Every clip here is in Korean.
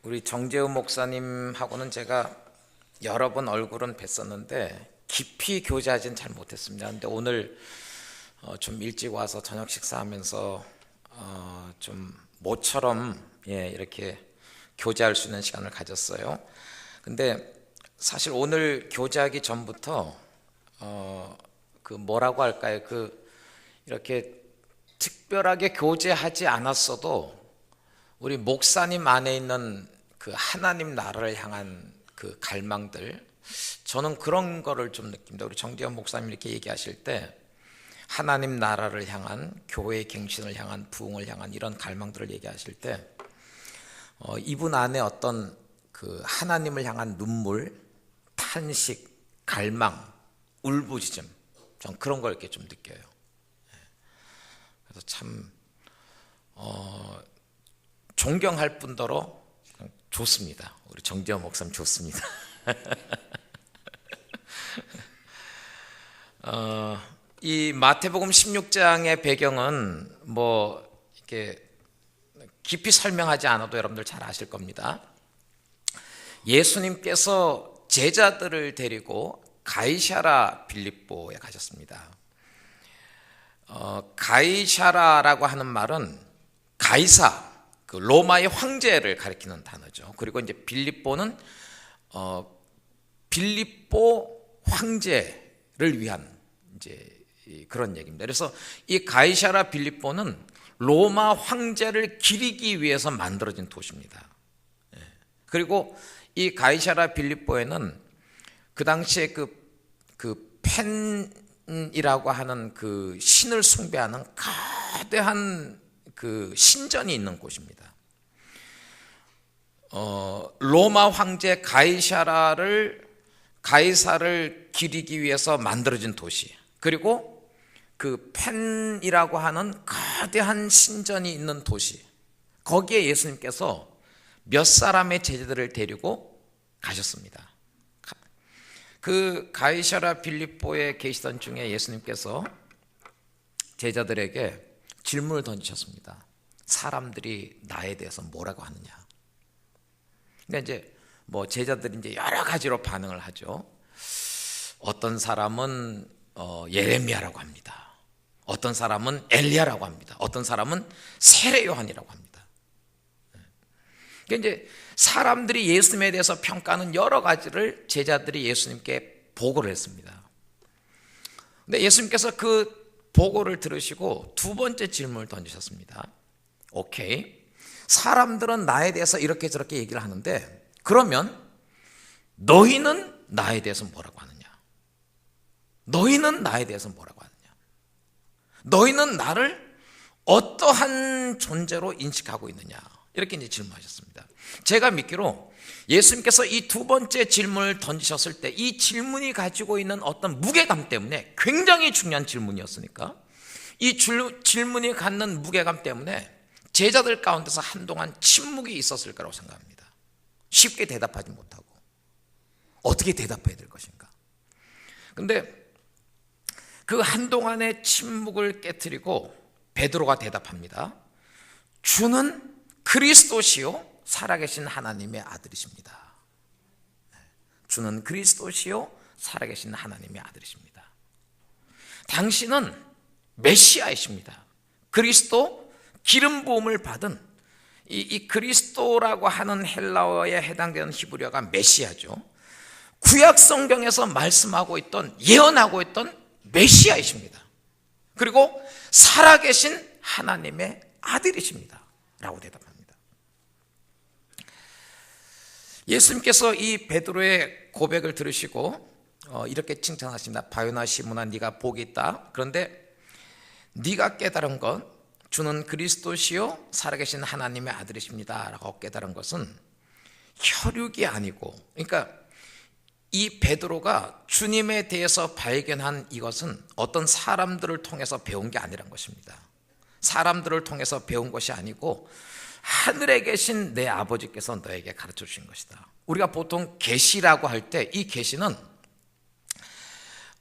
우리 정재우 목사님하고는 제가 여러 번 얼굴은 뵀었는데 깊이 교제하지는 잘 못했습니다. 근데 오늘 좀 일찍 와서 저녁 식사하면서 좀 모처럼 이렇게 교제할 수 있는 시간을 가졌어요. 근데 사실 오늘 교제하기 전부터 그 뭐라고 할까요? 이렇게 특별하게 교제하지 않았어도 우리 목사님 안에 있는 그 하나님 나라를 향한 그 갈망들, 저는 그런 거를 좀 느낍니다. 우리 정재현 목사님 이렇게 얘기하실 때 하나님 나라를 향한, 교회의 갱신을 향한, 부흥을 향한 이런 갈망들을 얘기하실 때 이분 안에 어떤 그 하나님을 향한 눈물, 탄식, 갈망, 울부짖음, 전 그런 걸 이렇게 좀 느껴요. 그래서 참 존경할 뿐더러 좋습니다. 우리 정재현 목사님 좋습니다. 이 마태복음 16장의 배경은 뭐 이렇게 깊이 설명하지 않아도 여러분들 잘 아실 겁니다. 예수님께서 제자들을 데리고 가이사랴 빌립보에 가셨습니다. 가이사랴라고 하는 말은 가이사, 그 로마의 황제를 가리키는 단어죠. 그리고 이제 빌립보는 빌립보 황제를 위한 이제 그런 얘기입니다. 그래서 이 가이사랴 빌립보는 로마 황제를 기리기 위해서 만들어진 도시입니다. 그리고 이 가이사랴 빌립보에는 그 당시에 그 펜이라고 하는 그 신을 숭배하는 거대한 그 신전이 있는 곳입니다. 로마 황제 가이사를 기리기 위해서 만들어진 도시, 그리고 그 펜이라고 하는 거대한 신전이 있는 도시, 거기에 예수님께서 몇 사람의 제자들을 데리고 가셨습니다. 그 가이사랴 빌립보에 계시던 중에 예수님께서 제자들에게 질문을 던지셨습니다. 사람들이 나에 대해서 뭐라고 하느냐. 그러니까 이제 뭐 제자들이 이제 여러 가지로 반응을 하죠. 어떤 사람은 예레미야라고 합니다. 어떤 사람은 엘리야라고 합니다. 어떤 사람은 세례 요한이라고 합니다. 그러니까 이제 사람들이 예수님에 대해서 평가하는 여러 가지를 제자들이 예수님께 보고를 했습니다. 근데 예수님께서 그 보고를 들으시고 두 번째 질문을 던지셨습니다. 오케이, 사람들은 나에 대해서 이렇게 저렇게 얘기를 하는데 그러면 너희는 나에 대해서 뭐라고 하느냐? 너희는 나에 대해서 뭐라고 하느냐? 너희는 나를 어떠한 존재로 인식하고 있느냐? 이렇게 이제 질문하셨습니다. 제가 믿기로 예수님께서 이 두 번째 질문을 던지셨을 때 이 질문이 가지고 있는 어떤 무게감 때문에, 굉장히 중요한 질문이었으니까 이 질문이 갖는 무게감 때문에 제자들 가운데서 한동안 침묵이 있었을 거라고 생각합니다. 쉽게 대답하지 못하고 어떻게 대답해야 될 것인가. 근데 그 한동안의 침묵을 깨트리고 베드로가 대답합니다. 주는 그리스도시요 살아계신 하나님의 아들이십니다. 주는 그리스도시요 살아계신 하나님의 아들이십니다. 당신은 메시아이십니다. 그리스도, 기름 부음을 받은 이 그리스도라고 하는 헬라어에 해당되는 히브리어가 메시아죠. 구약 성경에서 말씀하고 있던, 예언하고 있던 메시아이십니다. 그리고 살아계신 하나님의 아들이십니다 라고 대답합니다. 예수님께서 이 베드로의 고백을 들으시고 이렇게 칭찬하십니다. 바요나 시몬아, 네가 복이 있다. 그런데 네가 깨달은 것, 주는 그리스도시요 살아계신 하나님의 아들이십니다 라고 깨달은 것은 혈육이 아니고, 그러니까 이 베드로가 주님에 대해서 발견한 이것은 어떤 사람들을 통해서 배운 게 아니란 것입니다. 사람들을 통해서 배운 것이 아니고 하늘에 계신 내 아버지께서 너에게 가르쳐 주신 것이다. 우리가 보통 계시라고 할 때 이 계시는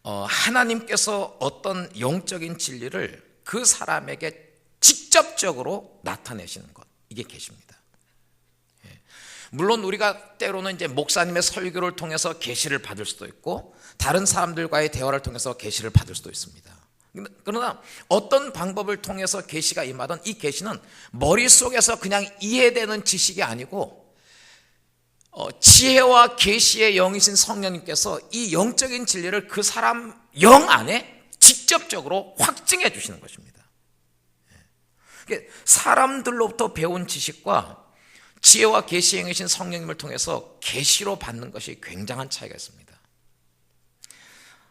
하나님께서 어떤 영적인 진리를 그 사람에게 직접적으로 나타내시는 것, 이게 계시입니다. 물론 우리가 때로는 이제 목사님의 설교를 통해서 계시를 받을 수도 있고 다른 사람들과의 대화를 통해서 계시를 받을 수도 있습니다. 그러나 어떤 방법을 통해서 계시가 임하든 이 계시는 머릿속에서 그냥 이해되는 지식이 아니고 지혜와 계시의 영이신 성령님께서 이 영적인 진리를 그 사람 영 안에 직접적으로 확증해 주시는 것입니다. 사람들로부터 배운 지식과 지혜와 계시의 영이신 성령님을 통해서 계시로 받는 것이 굉장한 차이가 있습니다.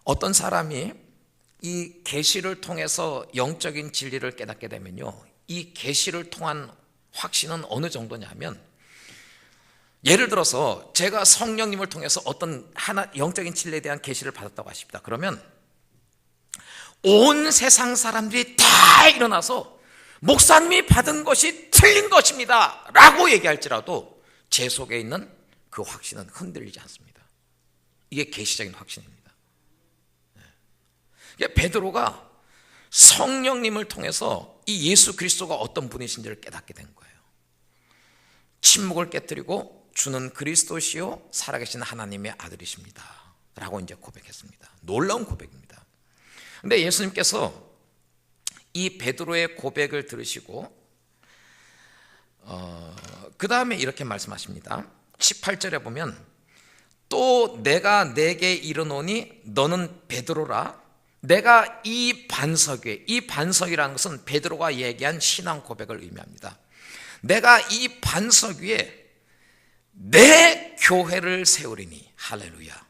어떤 사람이 이 계시를 통해서 영적인 진리를 깨닫게 되면요, 이 계시를 통한 확신은 어느 정도냐면, 예를 들어서 제가 성령님을 통해서 어떤 하나 영적인 진리에 대한 계시를 받았다고 하십니다. 그러면 온 세상 사람들이 다 일어나서 목사님이 받은 것이 틀린 것입니다 라고 얘기할지라도 제 속에 있는 그 확신은 흔들리지 않습니다. 이게 계시적인 확신입니다. 베드로가 성령님을 통해서 이 예수 그리스도가 어떤 분이신지를 깨닫게 된 거예요. 침묵을 깨뜨리고 주는 그리스도시요 살아계신 하나님의 아들이십니다 라고 이제 고백했습니다. 놀라운 고백입니다. 근데 예수님께서 이 베드로의 고백을 들으시고 그 다음에 이렇게 말씀하십니다. 18절에 보면 또 내가 내게 이르노니 너는 베드로라. 내가 이 반석 위에, 이 반석이라는 것은 베드로가 얘기한 신앙 고백을 의미합니다. 내가 이 반석 위에 내 교회를 세우리니. 할렐루야.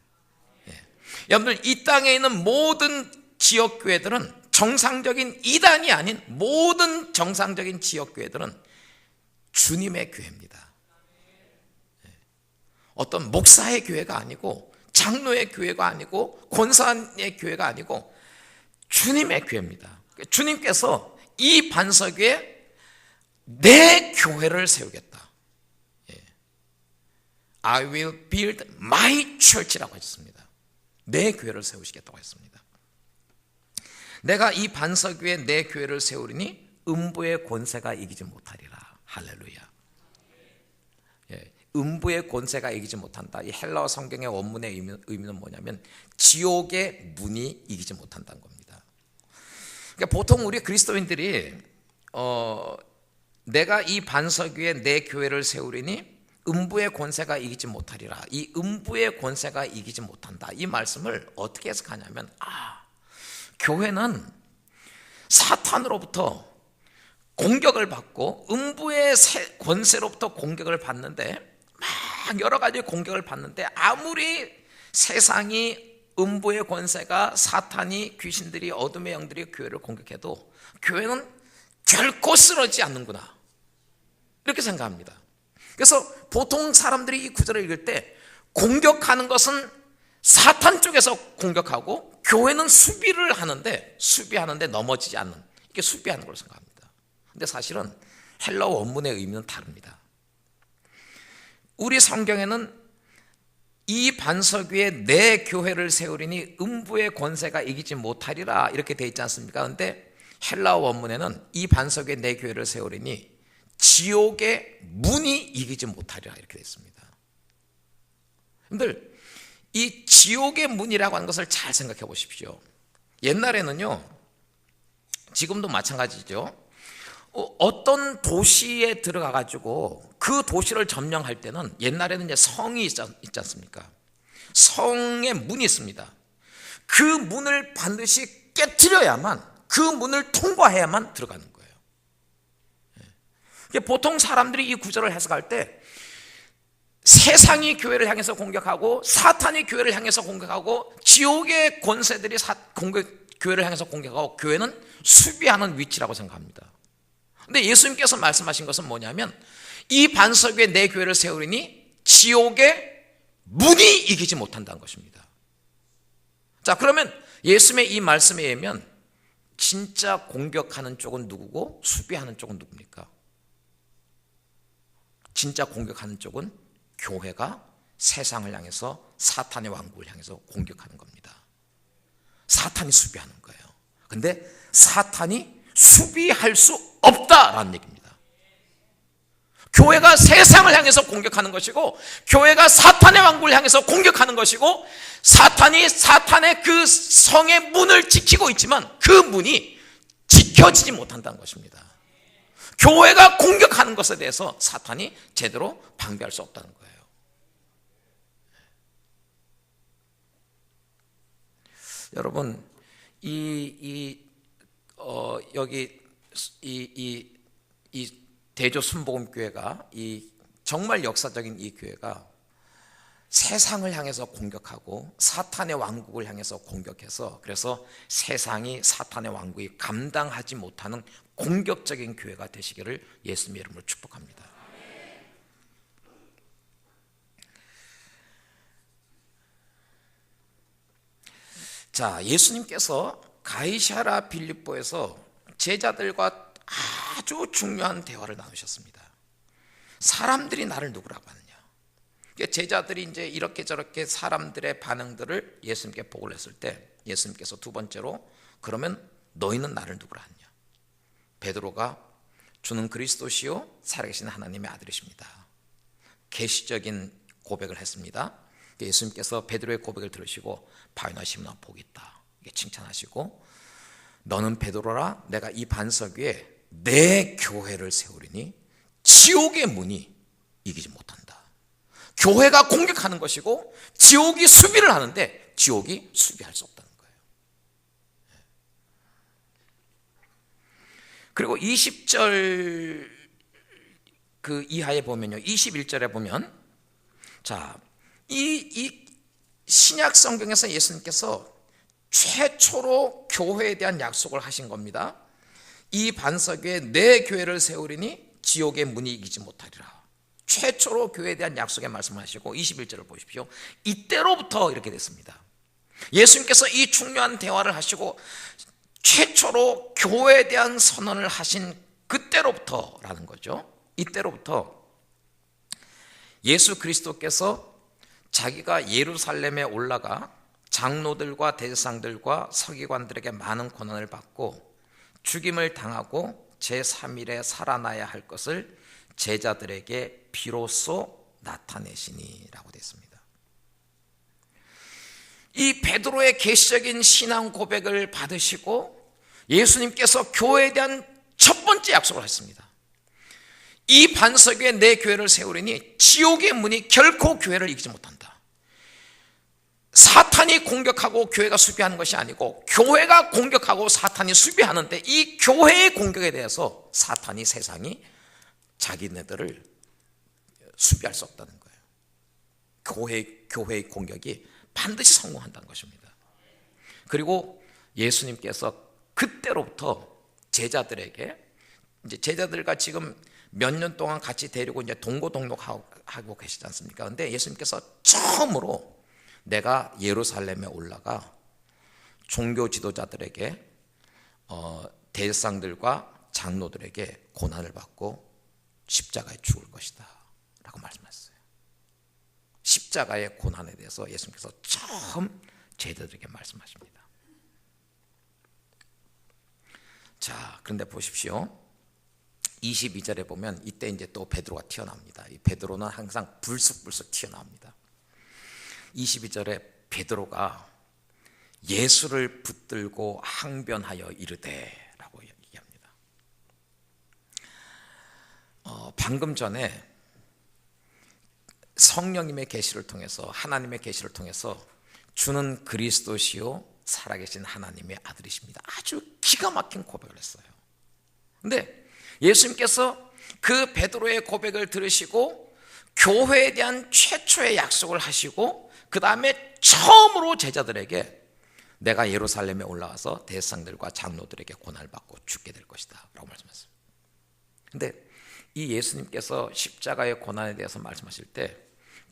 여러분들, 이 땅에 있는 모든 지역교회들은 정상적인 이단이 아닌 모든 정상적인 지역교회들은 주님의 교회입니다. 어떤 목사의 교회가 아니고 장로의 교회가 아니고 권사의 교회가 아니고 주님의 교회입니다. 주님께서 이 반석 위에 내 교회를 세우겠다. I will build my church라고 하셨습니다. 내 교회를 세우시겠다고 했습니다. 내가 이 반석 위에 내 교회를 세우리니 음부의 권세가 이기지 못하리라. 할렐루야. 음부의 권세가 이기지 못한다. 이 헬라어 성경의 원문의 의미는 뭐냐면 지옥의 문이 이기지 못한다는 겁니다. 그러니까 보통 우리 그리스도인들이 내가 이 반석 위에 내 교회를 세우리니 음부의 권세가 이기지 못하리라. 이 음부의 권세가 이기지 못한다. 이 말씀을 어떻게 해석하냐면 교회는 사탄으로부터 공격을 받고 음부의 권세로부터 공격을 받는데 막 여러 가지 공격을 받는데 아무리 세상이 음부의 권세가 사탄이 귀신들이 어둠의 영들이 교회를 공격해도 교회는 결코 쓰러지지 않는구나 이렇게 생각합니다. 그래서 보통 사람들이 이 구절을 읽을 때 공격하는 것은 사탄 쪽에서 공격하고 교회는 수비하는데 넘어지지 않는, 이게 수비하는 걸 생각합니다. 근데 사실은 헬라어 원문의 의미는 다릅니다. 우리 성경에는 이 반석 위에 내 교회를 세우리니 음부의 권세가 이기지 못하리라 이렇게 되어 있지 않습니까? 그런데 헬라어 원문에는 이 반석 위에 내 교회를 세우리니 지옥의 문이 이기지 못하리라 이렇게 되어 있습니다. 여러분들, 이 지옥의 문이라고 하는 것을 잘 생각해 보십시오. 옛날에는요, 지금도 마찬가지죠. 어떤 도시에 들어가 가지고 그 도시를 점령할 때는 옛날에는 이제 성이 있지 않습니까? 성의 문이 있습니다. 그 문을 반드시 깨트려야만, 그 문을 통과해야만 들어가는 거예요. 보통 사람들이 이 구절을 해석할 때 세상이 교회를 향해서 공격하고 사탄이 교회를 향해서 공격하고 지옥의 권세들이 교회를 향해서 공격하고 교회는 수비하는 위치라고 생각합니다. 근데 예수님께서 말씀하신 것은 뭐냐면 이 반석 위에 내 교회를 세우리니 지옥의 문이 이기지 못한다는 것입니다. 자, 그러면 예수님의 이 말씀에 의하면 진짜 공격하는 쪽은 누구고 수비하는 쪽은 누굽니까? 진짜 공격하는 쪽은 교회가 세상을 향해서 사탄의 왕국을 향해서 공격하는 겁니다. 사탄이 수비하는 거예요. 근데 사탄이 수비할 수 없다라는 얘기입니다. 교회가 세상을 향해서 공격하는 것이고, 교회가 사탄의 왕국을 향해서 공격하는 것이고, 사탄이 사탄의 그 성의 문을 지키고 있지만 그 문이 지켜지지 못한다는 것입니다. 교회가 공격하는 것에 대해서 사탄이 제대로 방비할 수 없다는 거예요. 여러분, 여기 이 대조 순복음교회가 정말 역사적인 이 교회가 세상을 향해서 공격하고 사탄의 왕국을 향해서 공격해서, 그래서 세상이 사탄의 왕국이 감당하지 못하는 공격적인 교회가 되시기를 예수님의 이름으로 축복합니다. 자, 예수님께서 가이사랴 빌립보에서 제자들과 아주 중요한 대화를 나누셨습니다. 사람들이 나를 누구라고 하느냐. 제자들이 이제 이렇게 저렇게 사람들의 반응들을 예수님께 보고를 했을 때, 예수님께서 두 번째로, 그러면 너희는 나를 누구라 하느냐. 베드로가 주는 그리스도시요 살아계신 하나님의 아들이십니다. 계시적인 고백을 했습니다. 예수님께서 베드로의 고백을 들으시고 바요나 시몬아 복이 있다, 칭찬하시고, 너는 베드로라, 내가 이 반석 위에 내 교회를 세우리니 지옥의 문이 이기지 못한다. 교회가 공격하는 것이고 지옥이 수비를 하는데 지옥이 수비할 수 없다는 거예요. 그리고 20절 그 이하에 보면요, 21절에 보면, 자, 이 신약 성경에서 예수님께서 최초로 교회에 대한 약속을 하신 겁니다. 이 반석 위에 내 교회를 세우리니 지옥의 문이 이기지 못하리라. 최초로 교회에 대한 약속의 말씀을 하시고, 21절을 보십시오. 이때로부터 이렇게 됐습니다. 예수님께서 이 중요한 대화를 하시고 최초로 교회에 대한 선언을 하신 그때로부터라는 거죠. 이때로부터 예수 그리스도께서 자기가 예루살렘에 올라가 장로들과 대제사장들과 서기관들에게 많은 고난을 받고 죽임을 당하고 제3일에 살아나야 할 것을 제자들에게 비로소 나타내시니라고 되어 있습니다. 이 베드로의 계시적인 신앙 고백을 받으시고 예수님께서 교회에 대한 첫 번째 약속을 했습니다. 이 반석 위에 내 교회를 세우리니 지옥의 문이 결코 교회를 이기지 못한다. 사탄이 공격하고 교회가 수비하는 것이 아니고 교회가 공격하고 사탄이 수비하는데, 이 교회의 공격에 대해서 사탄이, 세상이 자기네들을 수비할 수 없다는 거예요. 교회의 공격이 반드시 성공한다는 것입니다. 그리고 예수님께서 그때로부터 제자들에게, 이제 제자들과 지금 몇 년 동안 같이 데리고 이제 동고동락하고 계시지 않습니까? 근데 예수님께서 처음으로 내가 예루살렘에 올라가 종교 지도자들에게, 대제사장들과 장로들에게 고난을 받고 십자가에 죽을 것이다 라고 말씀하셨어요. 십자가의 고난에 대해서 예수님께서 처음 제자들에게 말씀하십니다. 자, 그런데 보십시오. 22절에 보면 이때 이제 또 베드로가 튀어나옵니다. 이 베드로는 항상 불쑥불쑥 튀어나옵니다. 22절에 베드로가 예수를 붙들고 항변하여 이르되 라고 얘기합니다. 방금 전에 성령님의 계시를 통해서, 하나님의 계시를 통해서 주는 그리스도시요 살아계신 하나님의 아들이십니다, 아주 기가 막힌 고백을 했어요. 근데 예수님께서 그 베드로의 고백을 들으시고 교회에 대한 최초의 약속을 하시고, 그 다음에 처음으로 제자들에게 내가 예루살렘에 올라가서 대제사장들과 장로들에게 고난을 받고 죽게 될 것이다 라고 말씀하셨어요. 근데 이 예수님께서 십자가의 고난에 대해서 말씀하실 때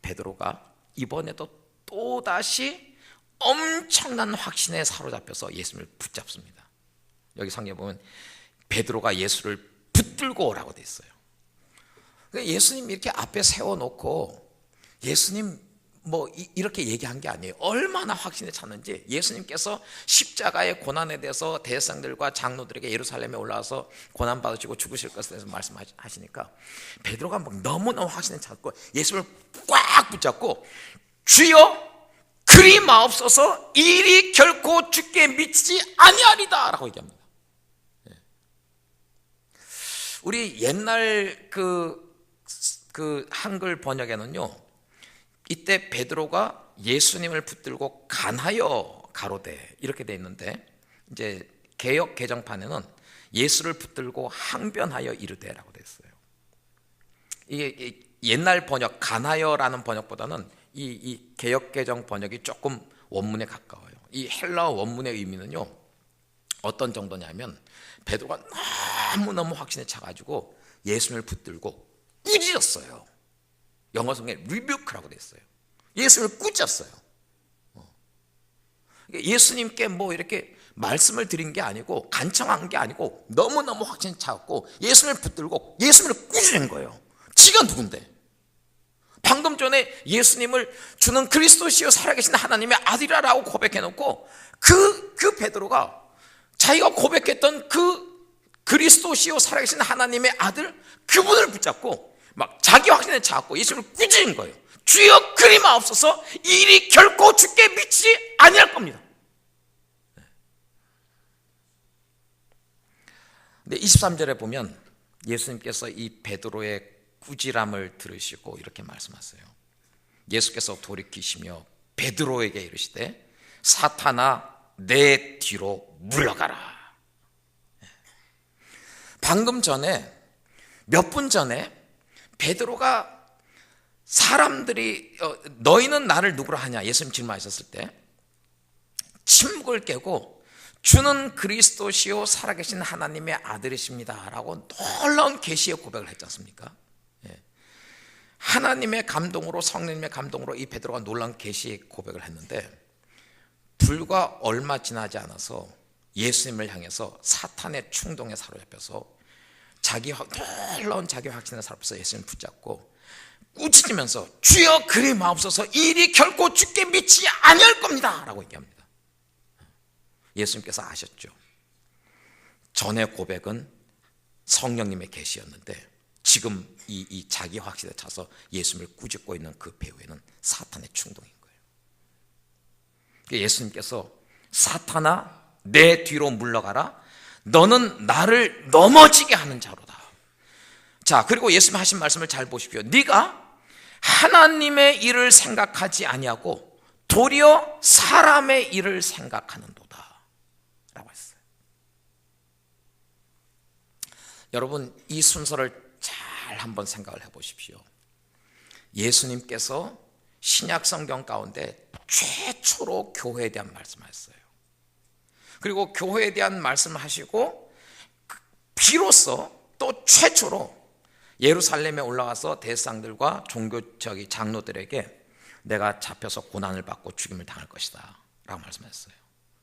베드로가 이번에도 또다시 엄청난 확신에 사로잡혀서 예수님을 붙잡습니다. 여기 성경에 보면 베드로가 예수를 붙들고 오라고 돼 있어요. 예수님 이렇게 앞에 세워놓고 예수님 뭐 이렇게 얘기한 게 아니에요. 얼마나 확신에 찼는지 예수님께서 십자가의 고난에 대해서 대제사장들과 장로들에게 예루살렘에 올라와서 고난 받으시고 죽으실 것에 대해서 말씀하시니까 베드로가 막 너무너무 확신에 찼고 예수를 꽉 붙잡고 주여 그리 마옵소서 일이 결코 주께 미치지 아니하리다 라고 얘기합니다. 우리 옛날 그 한글 번역에는요, 이때 베드로가 예수님을 붙들고 간하여 가로되 이렇게 돼 있는데, 이제 개역 개정판에는 예수를 붙들고 항변하여 이르되라고 돼 있어요. 이게 옛날 번역 간하여라는 번역보다는 이 개역 개정 번역이 조금 원문에 가까워요. 이 헬라어 원문의 의미는요, 어떤 정도냐면 베드로가 너무너무 확신에 차가지고 예수님을 붙들고 꾸짖었어요. 영어 성경에 rebuke라고 돼 있어요. 예수님을 꾸짖었어요. 예수님께 뭐 이렇게 말씀을 드린 게 아니고 간청한 게 아니고 너무너무 확신에 차갖고 예수님을 붙들고 예수님을 꾸짖은 거예요. 지가 누군데? 방금 전에 예수님을 주는 그리스도시요 살아계신 하나님의 아들이라고 고백해놓고 그 베드로가 자기가 고백했던 그 그리스도시요 살아계신 하나님의 아들 그분을 붙잡고 막 자기 확신에 차갖고 예수님을 꾸짖은 거예요. 주여 그리 마옵소서 이 일이 결코 주께 미치지 아니할 겁니다. 근데 23절에 보면 예수님께서 이 베드로의 꾸지람을 들으시고 이렇게 말씀하세요. 예수께서 돌이키시며 베드로에게 이르시되 사탄아 내 뒤로 물러가라. 방금 전에 몇 분 전에 베드로가 사람들이 너희는 나를 누구로 하냐 예수님 질문하셨을 때 침묵을 깨고 주는 그리스도시요 살아계신 하나님의 아들이십니다 라고 놀라운 계시의 고백을 했지 않습니까? 하나님의 감동으로 성령님의 감동으로 이 베드로가 놀라운 계시의 고백을 했는데 불과 얼마 지나지 않아서 예수님을 향해서 사탄의 충동에 사로잡혀서 놀라운 자기 확신에 사로잡혀서 예수님을 붙잡고 꾸짖으면서 주여 그리 마옵소서 이 일이 결코 주께 미치지 아니할 겁니다 라고 얘기합니다. 예수님께서 아셨죠. 전의 고백은 성령님의 계시였는데 지금 이 자기 확신에 차서 예수님을 꾸짖고 있는 그 배후에는 사탄의 충동인 거예요. 예수님께서 사탄아 내 뒤로 물러가라 너는 나를 넘어지게 하는 자로다. 자, 그리고 예수님 하신 말씀을 잘 보십시오. 네가 하나님의 일을 생각하지 아니하고 도리어 사람의 일을 생각하는도다 라고 했어요. 여러분 이 순서를 잘 한번 생각을 해보십시오. 예수님께서 신약 성경 가운데 최초로 교회에 대한 말씀하셨어요. 그리고 교회에 대한 말씀을 하시고 비로소 또 최초로 예루살렘에 올라가서 대제사장들과 종교적인 장로들에게 내가 잡혀서 고난을 받고 죽임을 당할 것이다 라고 말씀하셨어요.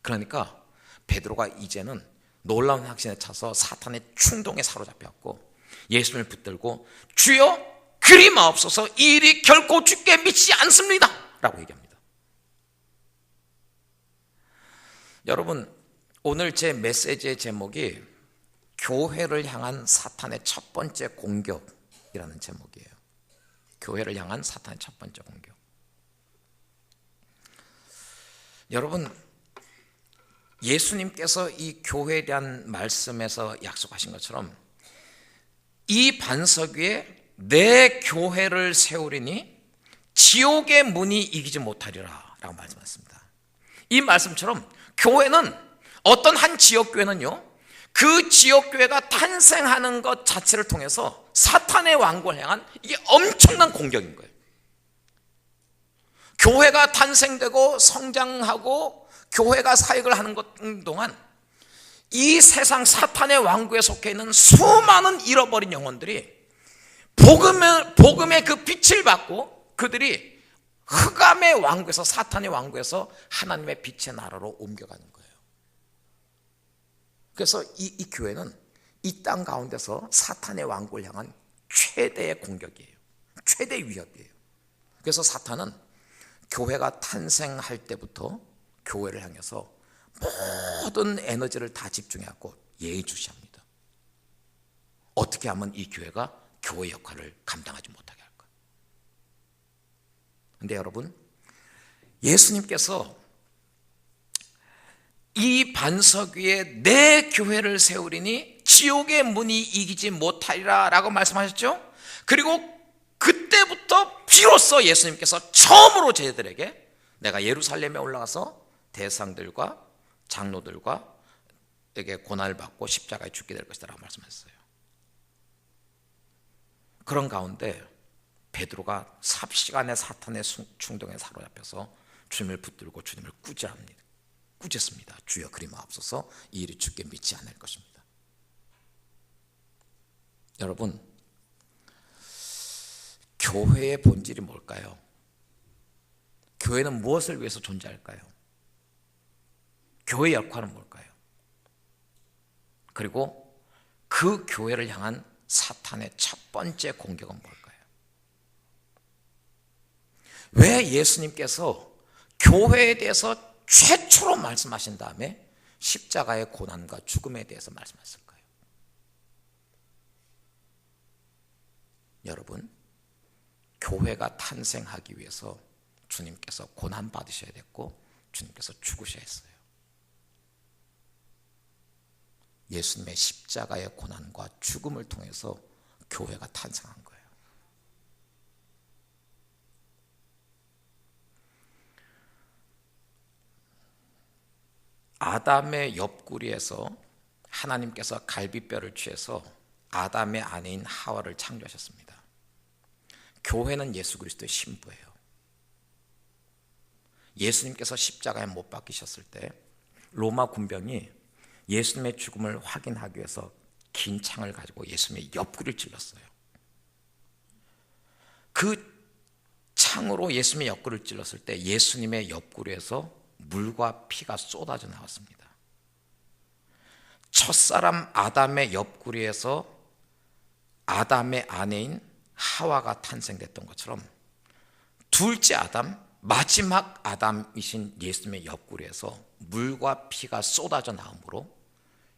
그러니까 베드로가 이제는 놀라운 확신에 차서 사탄의 충동에 사로잡혔고 예수님을 붙들고 주여 그리 마옵소서 이 일이 결코 주께 미치지 않습니다 라고 얘기합니다. 여러분 오늘 제 메시지의 제목이 교회를 향한 사탄의 첫 번째 공격이라는 제목이에요. 교회를 향한 사탄의 첫 번째 공격. 여러분 예수님께서 이 교회에 대한 말씀에서 약속하신 것처럼 이 반석 위에 내 교회를 세우리니 지옥의 문이 이기지 못하리라 라고 말씀하셨습니다. 이 말씀처럼 교회는 어떤 한 지역교회는요 그 지역교회가 탄생하는 것 자체를 통해서 사탄의 왕국을 향한 이게 엄청난 공격인 거예요. 교회가 탄생되고 성장하고 교회가 사역을 하는 것 동안 이 세상 사탄의 왕국에 속해 있는 수많은 잃어버린 영혼들이 복음의 그 빛을 받고 그들이 흑암의 왕국에서 사탄의 왕국에서 하나님의 빛의 나라로 옮겨가는 거예요. 그래서 이 교회는 이 땅 가운데서 사탄의 왕국을 향한 최대의 공격이에요. 최대의 위협이에요. 그래서 사탄은 교회가 탄생할 때부터 교회를 향해서 모든 에너지를 다 집중해갖고 예의주시합니다. 어떻게 하면 이 교회가 교회 역할을 감당하지 못하게 할까? 근데 여러분, 예수님께서 이 반석 위에 내 교회를 세우리니 지옥의 문이 이기지 못하리라 라고 말씀하셨죠. 그리고 그때부터 비로소 예수님께서 처음으로 제자들에게 내가 예루살렘에 올라가서 대상들과 장로들과 에게 고난을 받고 십자가에 죽게 될 것이다 라고 말씀하셨어요. 그런 가운데 베드로가 삽시간에 사탄의 충동에 사로잡혀서 주님을 붙들고 주님을 꾸짖습니다. 주여 그리 마옵소서, 이 일이 주께 미치 않을 것입니다. 여러분, 교회의 본질이 뭘까요? 교회는 무엇을 위해서 존재할까요? 교회의 역할은 뭘까요? 그리고 그 교회를 향한 사탄의 첫 번째 공격은 뭘까요? 왜 예수님께서 교회에 대해서 최초로 말씀하신 다음에 십자가의 고난과 죽음에 대해서 말씀하셨을까요? 여러분, 교회가 탄생하기 위해서 주님께서 고난 받으셔야 됐고 주님께서 죽으셔야 했어요. 예수님의 십자가의 고난과 죽음을 통해서 교회가 탄생한 거예요. 아담의 옆구리에서 하나님께서 갈비뼈를 취해서 아담의 아내인 하와를 창조하셨습니다. 교회는 예수 그리스도의 신부예요. 예수님께서 십자가에 못 박히셨을 때 로마 군병이 예수님의 죽음을 확인하기 위해서 긴 창을 가지고 예수님의 옆구리를 찔렀어요. 그 창으로 예수님의 옆구리를 찔렀을 때 예수님의 옆구리에서 물과 피가 쏟아져 나왔습니다. 첫사람 아담의 옆구리에서 아담의 아내인 하와가 탄생됐던 것처럼 둘째 아담, 마지막 아담이신 예수님의 옆구리에서 물과 피가 쏟아져 나옴으로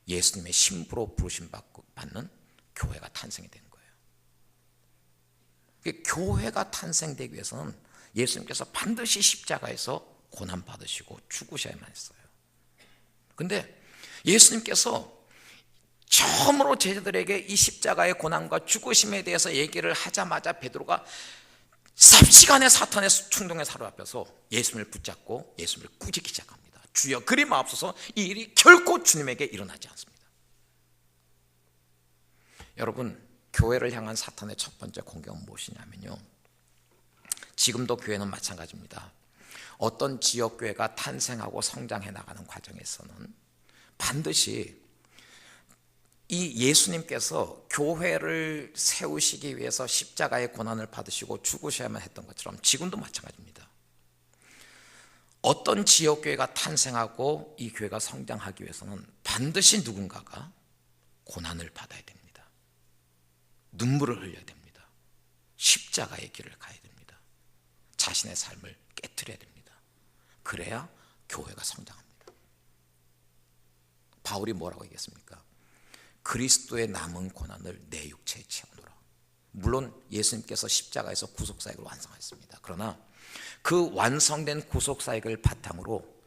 예수님의 신부로 부르심 받는 교회가 탄생이 된 거예요. 교회가 탄생되기 위해서는 예수님께서 반드시 십자가에서 고난 받으시고 죽으셔야만 했어요. 근데 예수님께서 처음으로 제자들에게 이 십자가의 고난과 죽으심에 대해서 얘기를 하자마자 베드로가 삽시간에 사탄의 충동에 사로잡혀서 예수님을 붙잡고 예수님을 꾸짖기 시작합니다. 주여 그리 마옵소서, 이 일이 결코 주님에게 일어나지 않습니다. 여러분, 교회를 향한 사탄의 첫 번째 공격은 무엇이냐면요, 지금도 교회는 마찬가지입니다. 어떤 지역교회가 탄생하고 성장해 나가는 과정에서는 반드시 이 예수님께서 교회를 세우시기 위해서 십자가의 고난을 받으시고 죽으셔야만 했던 것처럼 지금도 마찬가지입니다. 어떤 지역교회가 탄생하고 이 교회가 성장하기 위해서는 반드시 누군가가 고난을 받아야 됩니다. 눈물을 흘려야 됩니다. 십자가의 길을 가야 됩니다. 자신의 삶을 깨트려야 됩니다. 그래야 교회가 성장합니다. 바울이 뭐라고 얘기했습니까? 그리스도의 남은 고난을 내 육체에 채우노라. 물론 예수님께서 십자가에서 구속사역을 완성하셨습니다. 그러나 그 완성된 구속사역을 바탕으로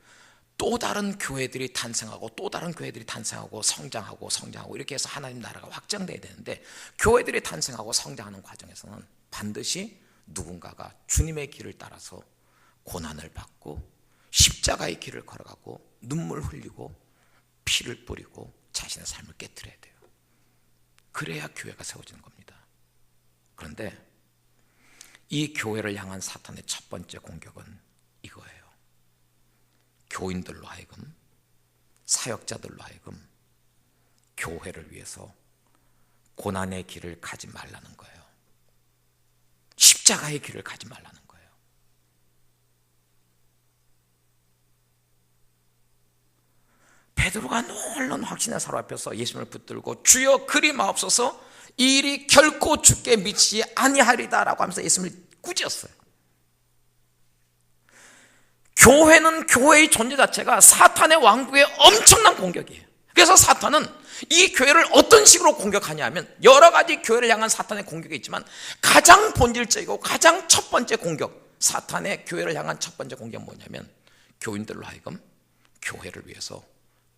또 다른 교회들이 탄생하고 또 다른 교회들이 탄생하고 성장하고 이렇게 해서 하나님 나라가 확장돼야 되는데, 교회들이 탄생하고 성장하는 과정에서는 반드시 누군가가 주님의 길을 따라서 고난을 받고 십자가의 길을 걸어가고 눈물 흘리고 피를 뿌리고 자신의 삶을 깨트려야 돼요. 그래야 교회가 세워지는 겁니다. 그런데 이 교회를 향한 사탄의 첫 번째 공격은 이거예요. 교인들로 하여금, 사역자들로 하여금 교회를 위해서 고난의 길을 가지 말라는 거예요. 십자가의 길을 가지 말라는 거예요. 베드로가 놀란 확신의 사로잡혀서 예수님을 붙들고 주여 그리 마옵소서, 이 일이 결코 주께 미치지 아니하리다 라고 하면서 예수님을 꾸짖었어요. 교회는 교회의 존재 자체가 사탄의 왕국의 엄청난 공격이에요. 그래서 사탄은 이 교회를 어떤 식으로 공격하냐 하면 여러 가지 교회를 향한 사탄의 공격이 있지만 가장 본질적이고 가장 첫 번째 공격, 사탄의 교회를 향한 첫 번째 공격은 뭐냐면 교인들로 하여금 교회를 위해서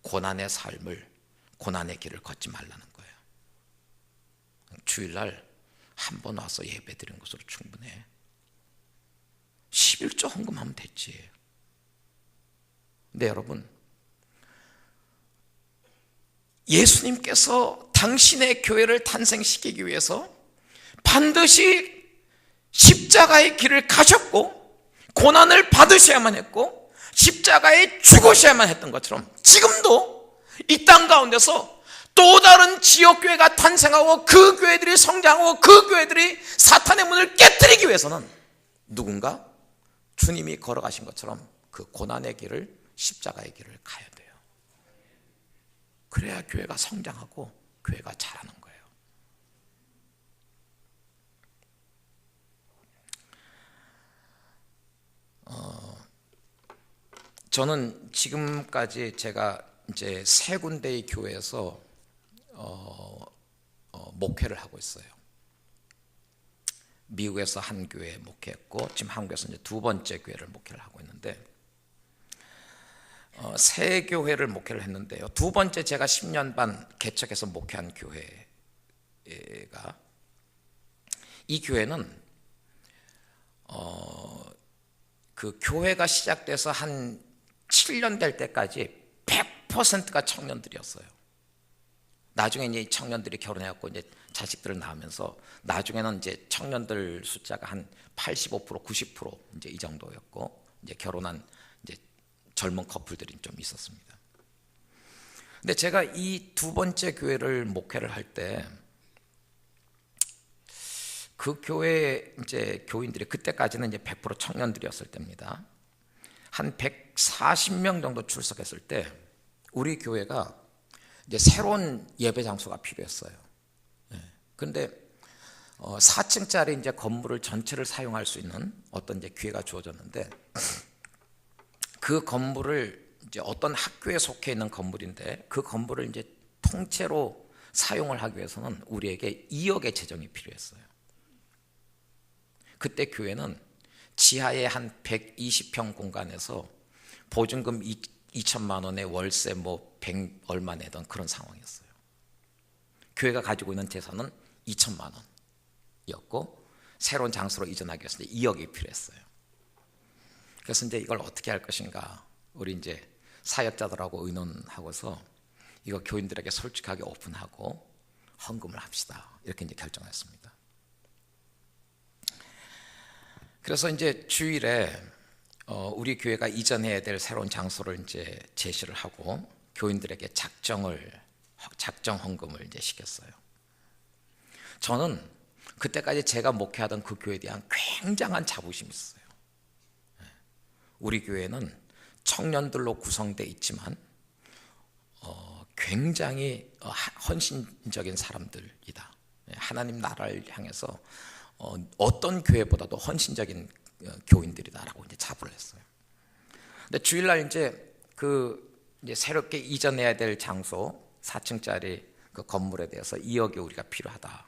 고난의 삶을, 고난의 길을 걷지 말라는 거예요. 주일날 한 번 와서 예배 드리는 것으로 충분해. 11조 헌금하면 됐지. 근데 여러분, 예수님께서 당신의 교회를 탄생시키기 위해서 반드시 십자가의 길을 가셨고 고난을 받으셔야만 했고 십자가에 죽으셔야만 했던 것처럼 지금도 이 땅 가운데서 또 다른 지역교회가 탄생하고 그 교회들이 성장하고 그 교회들이 사탄의 문을 깨뜨리기 위해서는 누군가 주님이 걸어가신 것처럼 그 고난의 길을, 십자가의 길을 가야 돼요. 그래야 교회가 성장하고 교회가 자라는 거예요. 저는 지금까지 제가 이제 세 군데의 교회에서 목회를 하고 있어요. 미국에서 한 교회 목회했고 지금 한국에서 이제 두 번째 교회를 목회를 하고 있는데 세 교회를 목회를 했는데요. 두 번째 제가 10년 반 개척해서 목회한 교회가 이 교회는 그 교회가 시작돼서 한 7년 될 때까지 100%가 청년들이었어요. 나중에 이제 청년들이 결혼해갖고 이제 자식들을 낳으면서 나중에는 이제 청년들 숫자가 한 85%, 90% 이제 이 정도였고 이제 결혼한 이제 젊은 커플들이 좀 있었습니다. 근데 제가 이 두 번째 교회를 목회를 할 때 그 교회 이제 교인들이 그때까지는 이제 100% 청년들이었을 때입니다. 한 140명 정도 출석했을 때 우리 교회가 이제 새로운 예배 장소가 필요했어요. 그런데 4층짜리 이제 건물을 전체를 사용할 수 있는 어떤 이제 기회가 주어졌는데 그 건물을 이제 어떤 학교에 속해 있는 건물인데 그 건물을 이제 통째로 사용을 하기 위해서는 우리에게 2억의 재정이 필요했어요. 그때 교회는 지하에 한 120평 공간에서 보증금 2천만 원에 월세 뭐 100 얼마 내던 그런 상황이었어요. 교회가 가지고 있는 재산은 2천만 원이었고 새로운 장소로 이전하기 위해서 2억이 필요했어요. 그래서 이제 이걸 어떻게 할 것인가 우리 이제 사역자들하고 의논하고서 이거 교인들에게 솔직하게 오픈하고 헌금을 합시다 이렇게 이제 결정했습니다. 그래서 이제 주일에 우리 교회가 이전해야 될 새로운 장소를 이제 제시를 하고 교인들에게 작정 헌금을 이제 시켰어요. 저는 그때까지 제가 목회하던 그 교회에 대한 굉장한 자부심이 있어요. 우리 교회는 청년들로 구성되어 있지만 굉장히 헌신적인 사람들이다. 하나님 나라를 향해서 어떤 교회보다도 헌신적인 교인들이다라고 이제 자부를 했어요. 근데 주일날 이제 이제 새롭게 이전해야 될 장소 4층짜리 그 건물에 대해서 2억이 우리가 필요하다.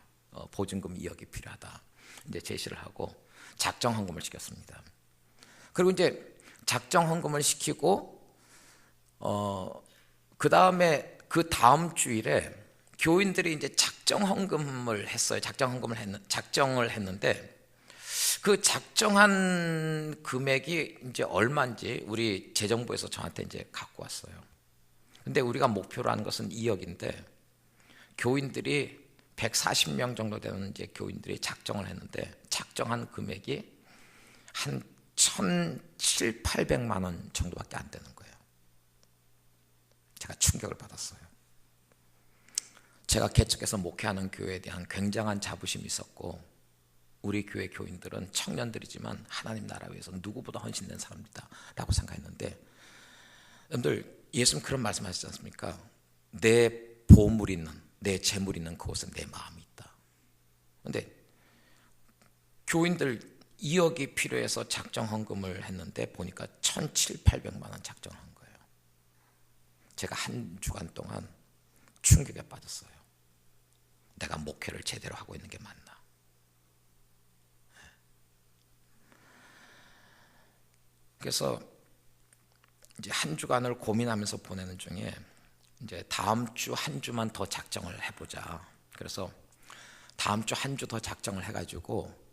보증금 2억이 필요하다. 이제 제시를 하고 작정 헌금을 시켰습니다. 그리고 이제 작정 헌금을 시키고 그 다음 주일에 교인들이 이제 작정 헌금을 했어요. 작정을 했는데 그 작정한 금액이 이제 얼마인지 우리 재정부에서 저한테 이제 갖고 왔어요. 근데 우리가 목표로 하는 것은 2억인데 교인들이 140명 정도 되는 이제 교인들이 작정을 했는데 작정한 금액이 한 1,700~800만 원 정도밖에 안 되는 거예요. 제가 충격을 받았어요. 제가 개척해서 목회하는 교회에 대한 굉장한 자부심이 있었고 우리 교회 교인들은 청년들이지만 하나님 나라 위해서 누구보다 헌신된 사람이다 라고 생각했는데 여러분들 예수님 그런 말씀하시지 않습니까? 내 보물 있는 내 재물 있는 그곳에 내 마음이 있다. 그런데 교인들 2억이 필요해서 작정 헌금을 했는데 보니까 1,700~1,800만 원 작정한 거예요. 제가 한 주간 동안 충격에 빠졌어요. 내가 목회를 제대로 하고 있는 게 맞나? 그래서 이제 한 주간을 고민하면서 보내는 중에 이제 다음 주 한 주만 더 작정을 해보자. 그래서 다음 주 한 주 더 작정을 해가지고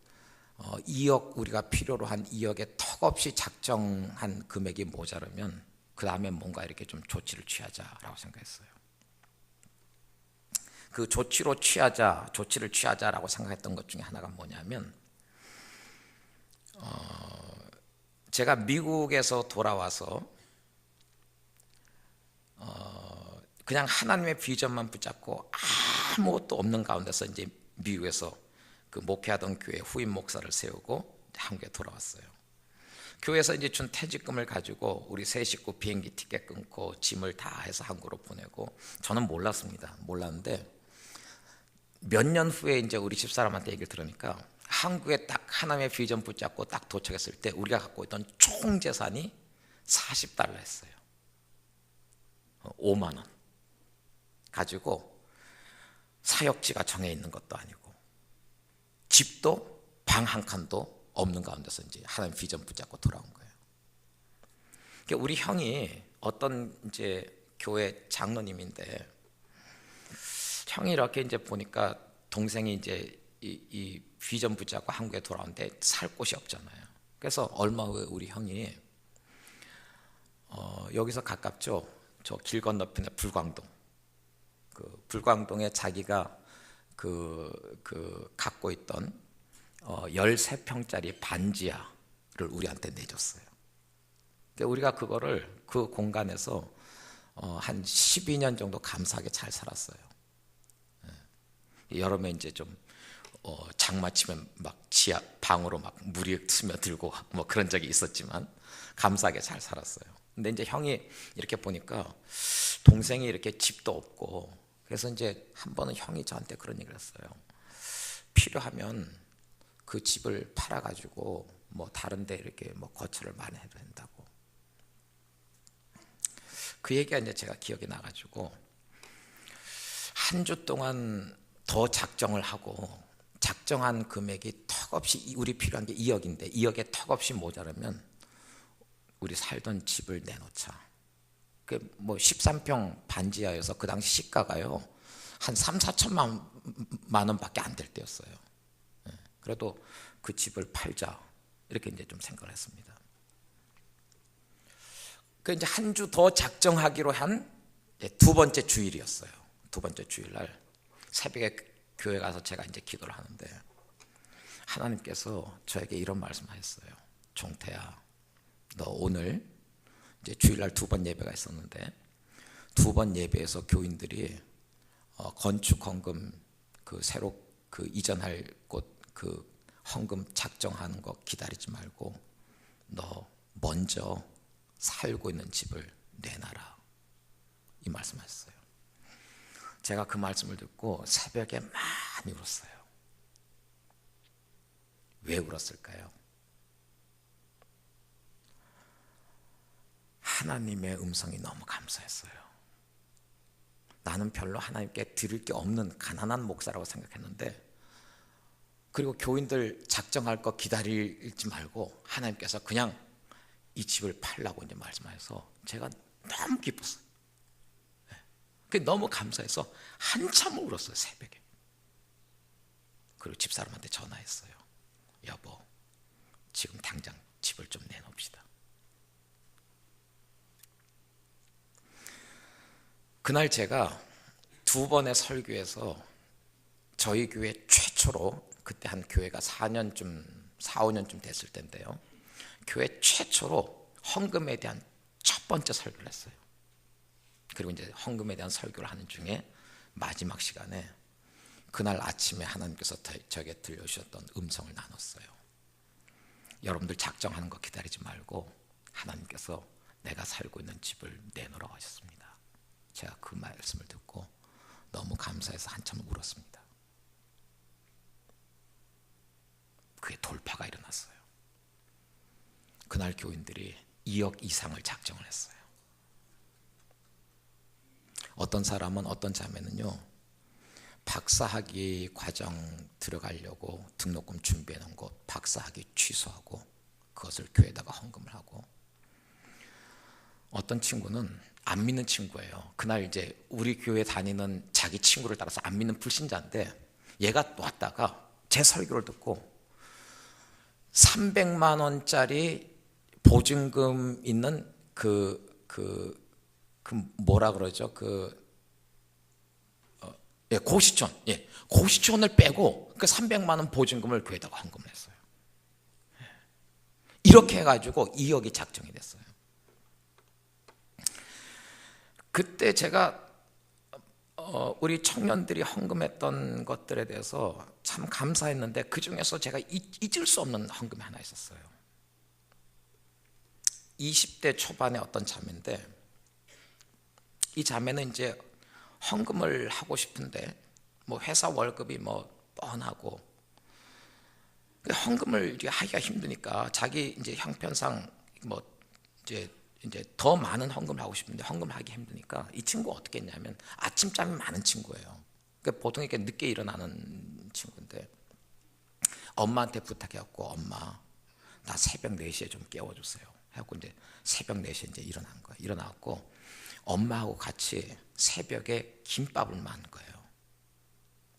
2억, 우리가 필요로 한 2억에 턱없이 작정한 금액이 모자르면 그 다음에 뭔가 이렇게 좀 조치를 취하자라고 생각했어요. 그 조치를 취하자라고 생각했던 것 중에 하나가 뭐냐면 제가 미국에서 돌아와서 그냥 하나님의 비전만 붙잡고 아무것도 없는 가운데서 이제 미국에서 그 목회하던 교회 후임 목사를 세우고 한국에 돌아왔어요. 교회에서 이제 준 퇴직금을 가지고 우리 세 식구 비행기 티켓 끊고 짐을 다 해서 한국으로 보내고, 저는 몰랐는데 몇 년 후에 이제 우리 집사람한테 얘기를 들으니까 한국에 딱 하나님의 비전 붙잡고 딱 도착했을 때 우리가 갖고 있던 총 재산이 $40였어요. 5만 원 가지고 사역지가 정해 있는 것도 아니고 집도 방 한 칸도 없는 가운데서 이제 하나님 비전 붙잡고 돌아온 거예요. 그러니까 우리 형이 어떤 이제 교회 장로님인데, 형이 이렇게 이제 보니까 동생이 이제 이 비전 붙잡고 한국에 돌아오는데 살 곳이 없잖아요. 그래서 얼마 후에 우리 형이 여기서 가깝죠. 저 길 건너편에 불광동, 그 불광동에 자기가 그 갖고 있던 13평짜리 반지하를 우리한테 내줬어요. 그러니까 우리가 그거를 그 공간에서 한 12년 정도 감사하게 잘 살았어요. 여름에 이제 좀 장마치면 막 지하 방으로 막 물이 스며들고 뭐 그런 적이 있었지만 감사하게 잘 살았어요. 근데 이제 형이 이렇게 보니까 동생이 이렇게 집도 없고, 그래서 이제 한 번은 형이 저한테 그런 얘기를 했어요. 필요하면 그 집을 팔아가지고 뭐 다른데 이렇게 뭐 거처를 마련해도 된다고. 그 얘기가 이제 제가 기억이 나가지고 한 주 동안 더 작정을 하고, 작정한 금액이 턱없이, 우리 필요한 게 2억인데 2억에 턱없이 모자르면 우리 살던 집을 내놓자. 그 뭐 13평 반지하여서 그 당시 시가가요 한 3~4천만 원밖에 안 될 때였어요. 그래도 그 집을 팔자, 이렇게 이제 좀 생각을 했습니다. 그 이제 한 주 더 작정하기로 한 두 번째 주일이었어요. 두 번째 주일날 새벽에 교회 가서 제가 이제 기도를 하는데 하나님께서 저에게 이런 말씀하셨어요. 종태야, 너 오늘 이제 주일날 두 번 예배가 있었는데 두 번 예배에서 교인들이 건축 헌금, 그 새로 그 이전할 곳 그 헌금 작정하는 거 기다리지 말고 너 먼저 살고 있는 집을 내놔라, 이 말씀하셨어요. 제가 그 말씀을 듣고 새벽에 많이 울었어요. 왜 울었을까요? 하나님의 음성이 너무 감사했어요. 나는 별로 하나님께 드릴 게 없는 가난한 목사라고 생각했는데, 그리고 교인들 작정할 거 기다리지 말고 하나님께서 그냥 이 집을 팔라고 이제 말씀하셔서 제가 너무 기뻤어요. 너무 감사해서 한참 울었어요, 새벽에. 그리고 집사람한테 전화했어요. 여보, 지금 당장 집을 좀 내놓읍시다. 그날 제가 두 번의 설교에서 저희 교회 최초로, 그때 한 교회가 4~5년쯤 됐을 텐데요, 교회 최초로 헌금에 대한 첫 번째 설교를 했어요. 그리고 이제 헌금에 대한 설교를 하는 중에 마지막 시간에 그날 아침에 하나님께서 저에게 들려주셨던 음성을 나눴어요. 여러분들 작정하는 거 기다리지 말고 하나님께서 내가 살고 있는 집을 내놓으라고 하셨습니다. 제가 그 말씀을 듣고 너무 감사해서 한참 울었습니다. 그게 돌파가 일어났어요. 그날 교인들이 2억 이상을 작정을 했어요. 어떤 사람은, 어떤 자매는요, 박사학위 과정 들어가려고 등록금 준비해 놓은 것 박사학위 취소하고 그것을 교회에다가 헌금을 하고, 어떤 친구는 안 믿는 친구예요. 그날 이제 우리 교회 다니는 자기 친구를 따라서 안 믿는 불신자인데, 얘가 왔다가 제 설교를 듣고 300만 원짜리 보증금 있는 뭐라 그러죠? 고시촌, 고시촌을 빼고 그 300만 원 보증금을 교회에다가 헌금을 했어요. 이렇게 해가지고 2억이 작정이 됐어요. 그때 제가 우리 청년들이 헌금했던 것들에 대해서 참 감사했는데, 그 중에서 제가 잊을 수 없는 헌금이 하나 있었어요. 20대 초반의 어떤 자매인데, 이 자매는 이제 헌금을 하고 싶은데 뭐 회사 월급이 뭐 뻔하고 헌금을 하기가 힘드니까 자기 이제 형편상 뭐 이제 더 많은 헌금을 하고 싶은데 헌금을 하기 힘드니까 이 친구가 어떻게 했냐면, 아침잠이 많은 친구예요. 그러니까 보통 이렇게 늦게 일어나는 친구인데, 엄마한테 부탁해갖고, 엄마 나 새벽 4시에 좀 깨워주세요 해갖고 이제 새벽 4시에 이제 일어난 거예요. 일어나갖고 엄마하고 같이 새벽에 김밥을 만든 거예요.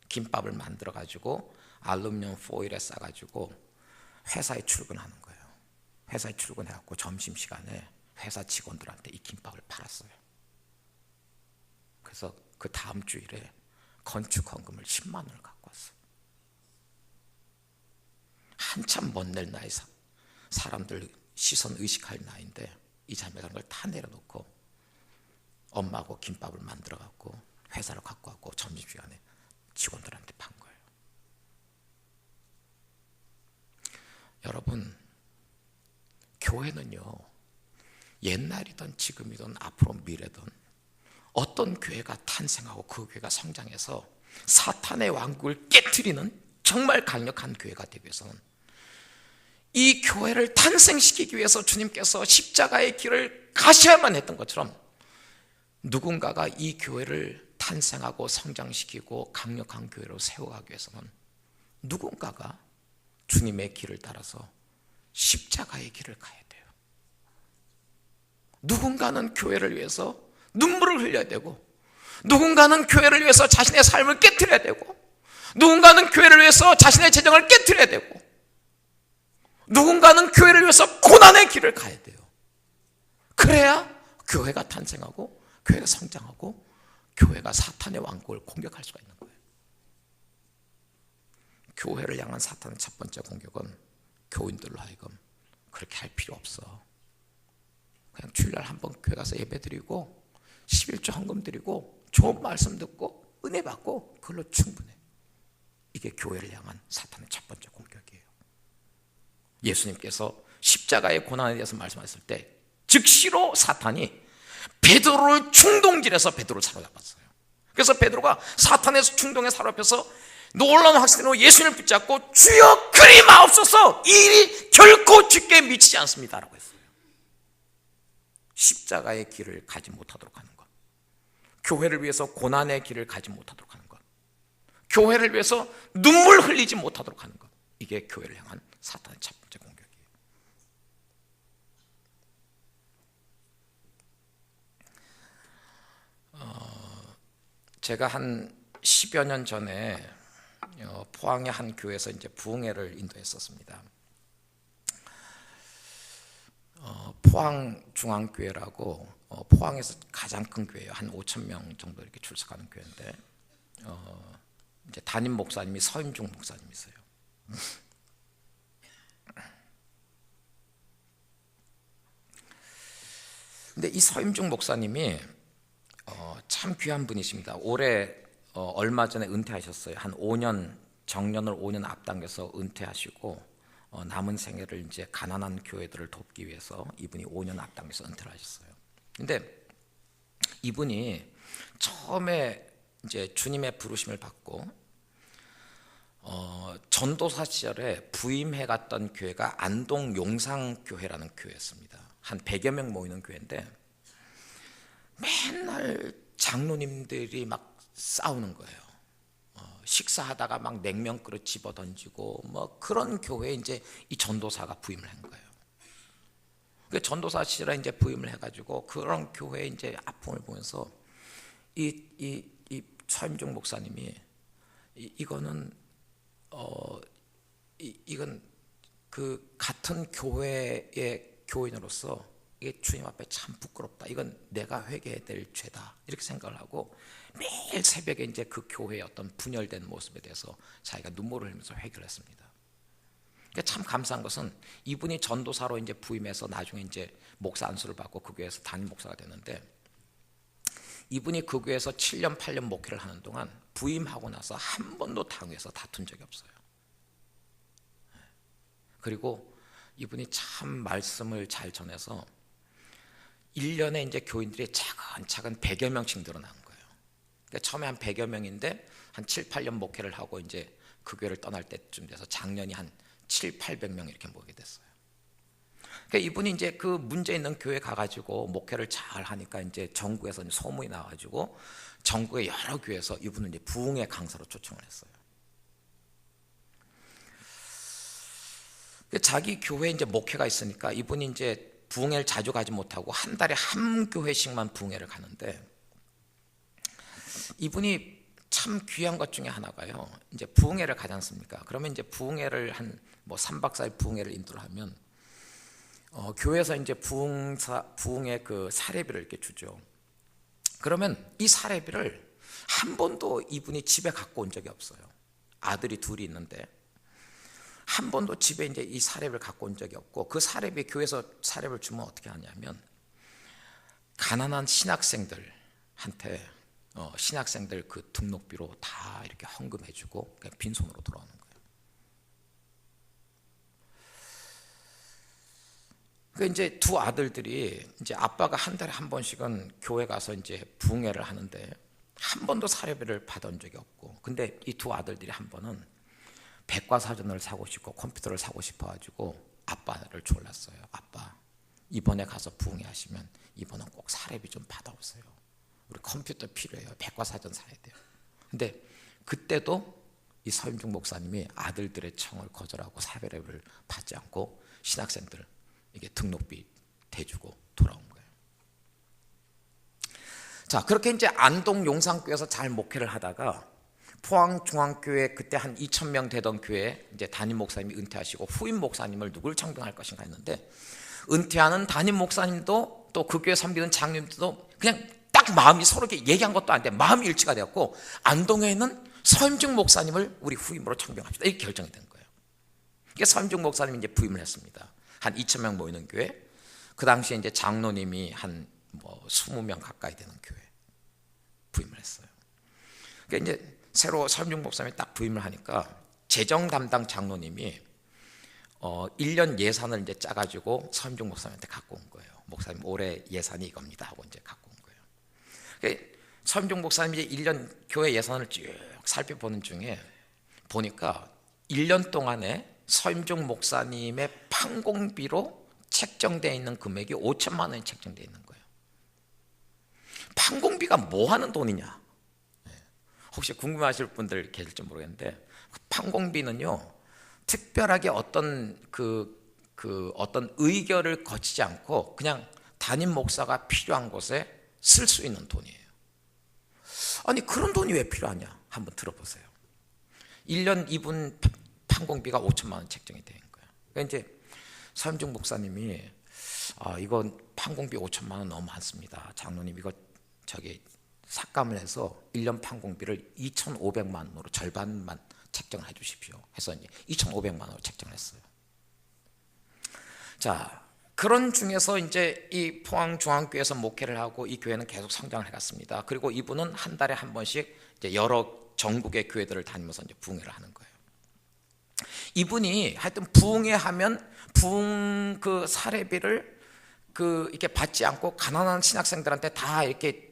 김밥을 만들어 가지고 알루미늄 포일에 싸가지고 회사에 출근하는 거예요. 회사에 출근해갖고 점심시간에 회사 직원들한테 이 김밥을 팔았어요. 그래서 그 다음 주일에 건축 헌금을 10만 원을 갖고 왔어요. 한참 못 낼 나이, 사람들 시선 의식할 나이인데 이 자매가 그걸 다 내려놓고 엄마하고 김밥을 만들어 갖고 회사를 갖고 왔고 점심시간에 직원들한테 판 거예요. 여러분, 교회는요, 옛날이든 지금이든 앞으로 미래든 어떤 교회가 탄생하고 그 교회가 성장해서 사탄의 왕국을 깨트리는 정말 강력한 교회가 되기 위해서는, 이 교회를 탄생시키기 위해서 주님께서 십자가의 길을 가셔야만 했던 것처럼, 누군가가 이 교회를 탄생하고 성장시키고 강력한 교회로 세워가기 위해서는 누군가가 주님의 길을 따라서 십자가의 길을 가야 돼요. 누군가는 교회를 위해서 눈물을 흘려야 되고, 누군가는 교회를 위해서 자신의 삶을 깨트려야 되고, 누군가는 교회를 위해서 자신의 재정을 깨트려야 되고, 누군가는 교회를 위해서 고난의 길을 가야 돼요. 그래야 교회가 탄생하고 교회가 성장하고 교회가 사탄의 왕국을 공격할 수가 있는 거예요. 교회를 향한 사탄의 첫 번째 공격은 교인들로 하여금 그렇게 할 필요 없어, 그냥 주일날 한번 교회 가서 예배 드리고 11조 헌금 드리고 좋은 말씀 듣고 은혜 받고 그걸로 충분해. 이게 교회를 향한 사탄의 첫 번째 공격이에요. 예수님께서 십자가의 고난에 대해서 말씀하셨을 때 즉시로 사탄이 베드로를 충동질해서 베드로를 사로잡았어요. 그래서 베드로가 사탄에서 충동에 사로잡혀서 놀라운 확신으로 예수님을 붙잡고 주여 그리 마옵소서, 이 일이 결코 주께 미치지 않습니다라고 했어요. 십자가의 길을 가지 못하도록 하는 것, 교회를 위해서 고난의 길을 가지 못하도록 하는 것, 교회를 위해서 눈물 흘리지 못하도록 하는 것, 이게 교회를 향한 사탄의 첫 번째 공격이에요. 제가 한 10여 년 전에 포항의 한 교회에서 이제 부흥회를 인도했었습니다. 포항 중앙교회라고 포항에서 가장 큰 교회예요. 한 5천 명 정도 이렇게 출석하는 교회인데, 이제 담임 목사님이 서임중 목사님이세요. 근데 이 서임중 목사님이 참 귀한 분이십니다. 올해 얼마 전에 은퇴하셨어요. 한 5년, 정년을 5년 앞당겨서 은퇴하시고 남은 생애를 이제 가난한 교회들을 돕기 위해서 이분이 5년 앞당겨서 은퇴를 하셨어요. 근데 이분이 처음에 이제 주님의 부르심을 받고 전도사 시절에 부임해 갔던 교회가 안동 용상교회라는 교회였습니다. 한 100여 명 모이는 교회인데 맨날 장로님들이 막 싸우는 거예요. 식사하다가 막 냉면 그릇 집어 던지고 뭐 그런 교회에 이제 이 전도사가 부임을 한 거예요. 그 전도사 시절에 이제 부임을 해가지고 그런 교회의 이제 아픔을 보면서 이 서임중 목사님이 이건 그 같은 교회의 교인으로서 이게 주님 앞에 참 부끄럽다. 이건 내가 회개해야 될 죄다. 이렇게 생각을 하고 매일 새벽에 이제 그 교회의 어떤 분열된 모습에 대해서 자기가 눈물을 흘리면서 회개를 했습니다. 그러니까 참 감사한 것은 이분이 전도사로 이제 부임해서 나중에 이제 목사 안수를 받고 그 교회에서 담임 목사가 됐는데 이분이 그 교회에서 7년 8년 목회를 하는 동안 부임하고 나서 한 번도 당회에서 다툰 적이 없어요. 그리고 이분이 참 말씀을 잘 전해서 1년에 이제 교인들이 차근차근 100여 명씩 늘어난 거예요. 그러니까 처음에 한 100여 명인데 한 7, 8년 목회를 하고 이제 그 교회를 떠날 때쯤 돼서 작년이 한 7, 800명 이렇게 모이게 됐어요. 그러니까 이분이 이제 그 문제 있는 교회 가가지고 목회를 잘 하니까 이제 전국에서 소문이 나가지고 전국의 여러 교회에서 이분은 이제 부흥의 강사로 초청을 했어요. 자기 교회에 이제 목회가 있으니까 이분이 이제 부흥회를 자주 가지 못하고 한 달에 한 교회씩만 부흥회를 가는데 이분이 참 귀한 것 중에 하나가요. 이제 부흥회를 가지 않습니까? 그러면 이제 부흥회를 한 뭐 3박 4일 부흥회를 인도를 하면 교회에서 이제 부흥의 그 사례비를 이렇게 주죠. 그러면 이 사례비를 한 번도 이분이 집에 갖고 온 적이 없어요. 아들이 둘이 있는데 한 번도 집에 이제 이 사례비를 갖고 온 적이 없고 그 사례비 교회에서 사례비를 주면 어떻게 하냐면 가난한 신학생들한테 신학생들 그 등록비로 다 이렇게 헌금해주고 그냥 빈손으로 돌아오는 거예요. 그 이제 두 아들들이 이제 아빠가 한 달에 한 번씩은 교회 가서 이제 부흥회를 하는데 한 번도 사례비를 받은 적이 없고 근데 이 두 아들들이 한 번은 백과사전을 사고 싶고 컴퓨터를 사고 싶어 가지고 아빠를 졸랐어요. 아빠 이번에 가서 부흥회 하시면 이번엔 꼭 사례비 좀 받아오세요. 우리 컴퓨터 필요해요. 백과사전 사야 돼요. 근데 그때도 이 서임중 목사님이 아들들의 청을 거절하고 사례비를 받지 않고 신학생들 이게 등록비 대주고 돌아온 거예요. 자, 그렇게 이제 안동 용산교회에서 잘 목회를 하다가 포항중앙교회 그때 한 2,000명 되던 교회 이제 담임 목사님이 은퇴하시고 후임 목사님을 누굴 청빙할 것인가 했는데 은퇴하는 담임 목사님도 또 그 교회 섬기는 장로님들도 그냥 딱 마음이 서로 얘기한 것도 아닌데 마음이 일치가 되었고 안동에 있는 서임중 목사님을 우리 후임으로 청빙합시다 이렇게 결정이 된 거예요. 이게 서임중 목사님이 이제 부임을 했습니다. 한 2,000명 모이는 교회. 그 당시에 이제 장로님이 한 뭐 20명 가까이 되는 교회 부임을 했어요. 그러니까 이제 새로 서임중 목사님이 딱 부임을 하니까 재정 담당 장로님이 1년 예산을 이제 짜가지고 서임중 목사님한테 갖고 온 거예요. 목사님 올해 예산이 이겁니다 하고 이제 갖고 온 거예요. 그러니까 서임중 목사님이 이제 1년 교회 예산을 쭉 살펴보는 중에 보니까 1년 동안에 서임중 목사님의 판공비로 책정되어 있는 금액이 5천만 원이 책정되어 있는 거예요. 판공비가 뭐 하는 돈이냐? 혹시 궁금하실 분들 계실지 모르겠는데 판공비는요 특별하게 어떤 어떤 의결을 거치지 않고 그냥 담임 목사가 필요한 곳에 쓸 수 있는 돈이에요. 아니 그런 돈이 왜 필요하냐? 한번 들어보세요. 1년 이분 판공비가 5천만 원 책정이 된 거예요. 그러니까 이제 서임중 목사님이 이건 판공비 5천만 원 너무 많습니다. 장로님 이거 삭감을 해서 1년 판공비를 2,500만 원으로 절반만 책정을 해 주십시오. 해서 이제 2,500만 원으로 책정을 했어요. 자, 그런 중에서 이제 이 포항중앙교회에서 목회를 하고 이 교회는 계속 성장을 해갔습니다. 그리고 이분은 한 달에 한 번씩 이제 여러 전국의 교회들을 다니면서 이제 부흥회를 하는 거예요. 이분이 하여튼 부흥회 하면 부흥 그 사례비를 이렇게 받지 않고 가난한 신학생들한테 다 이렇게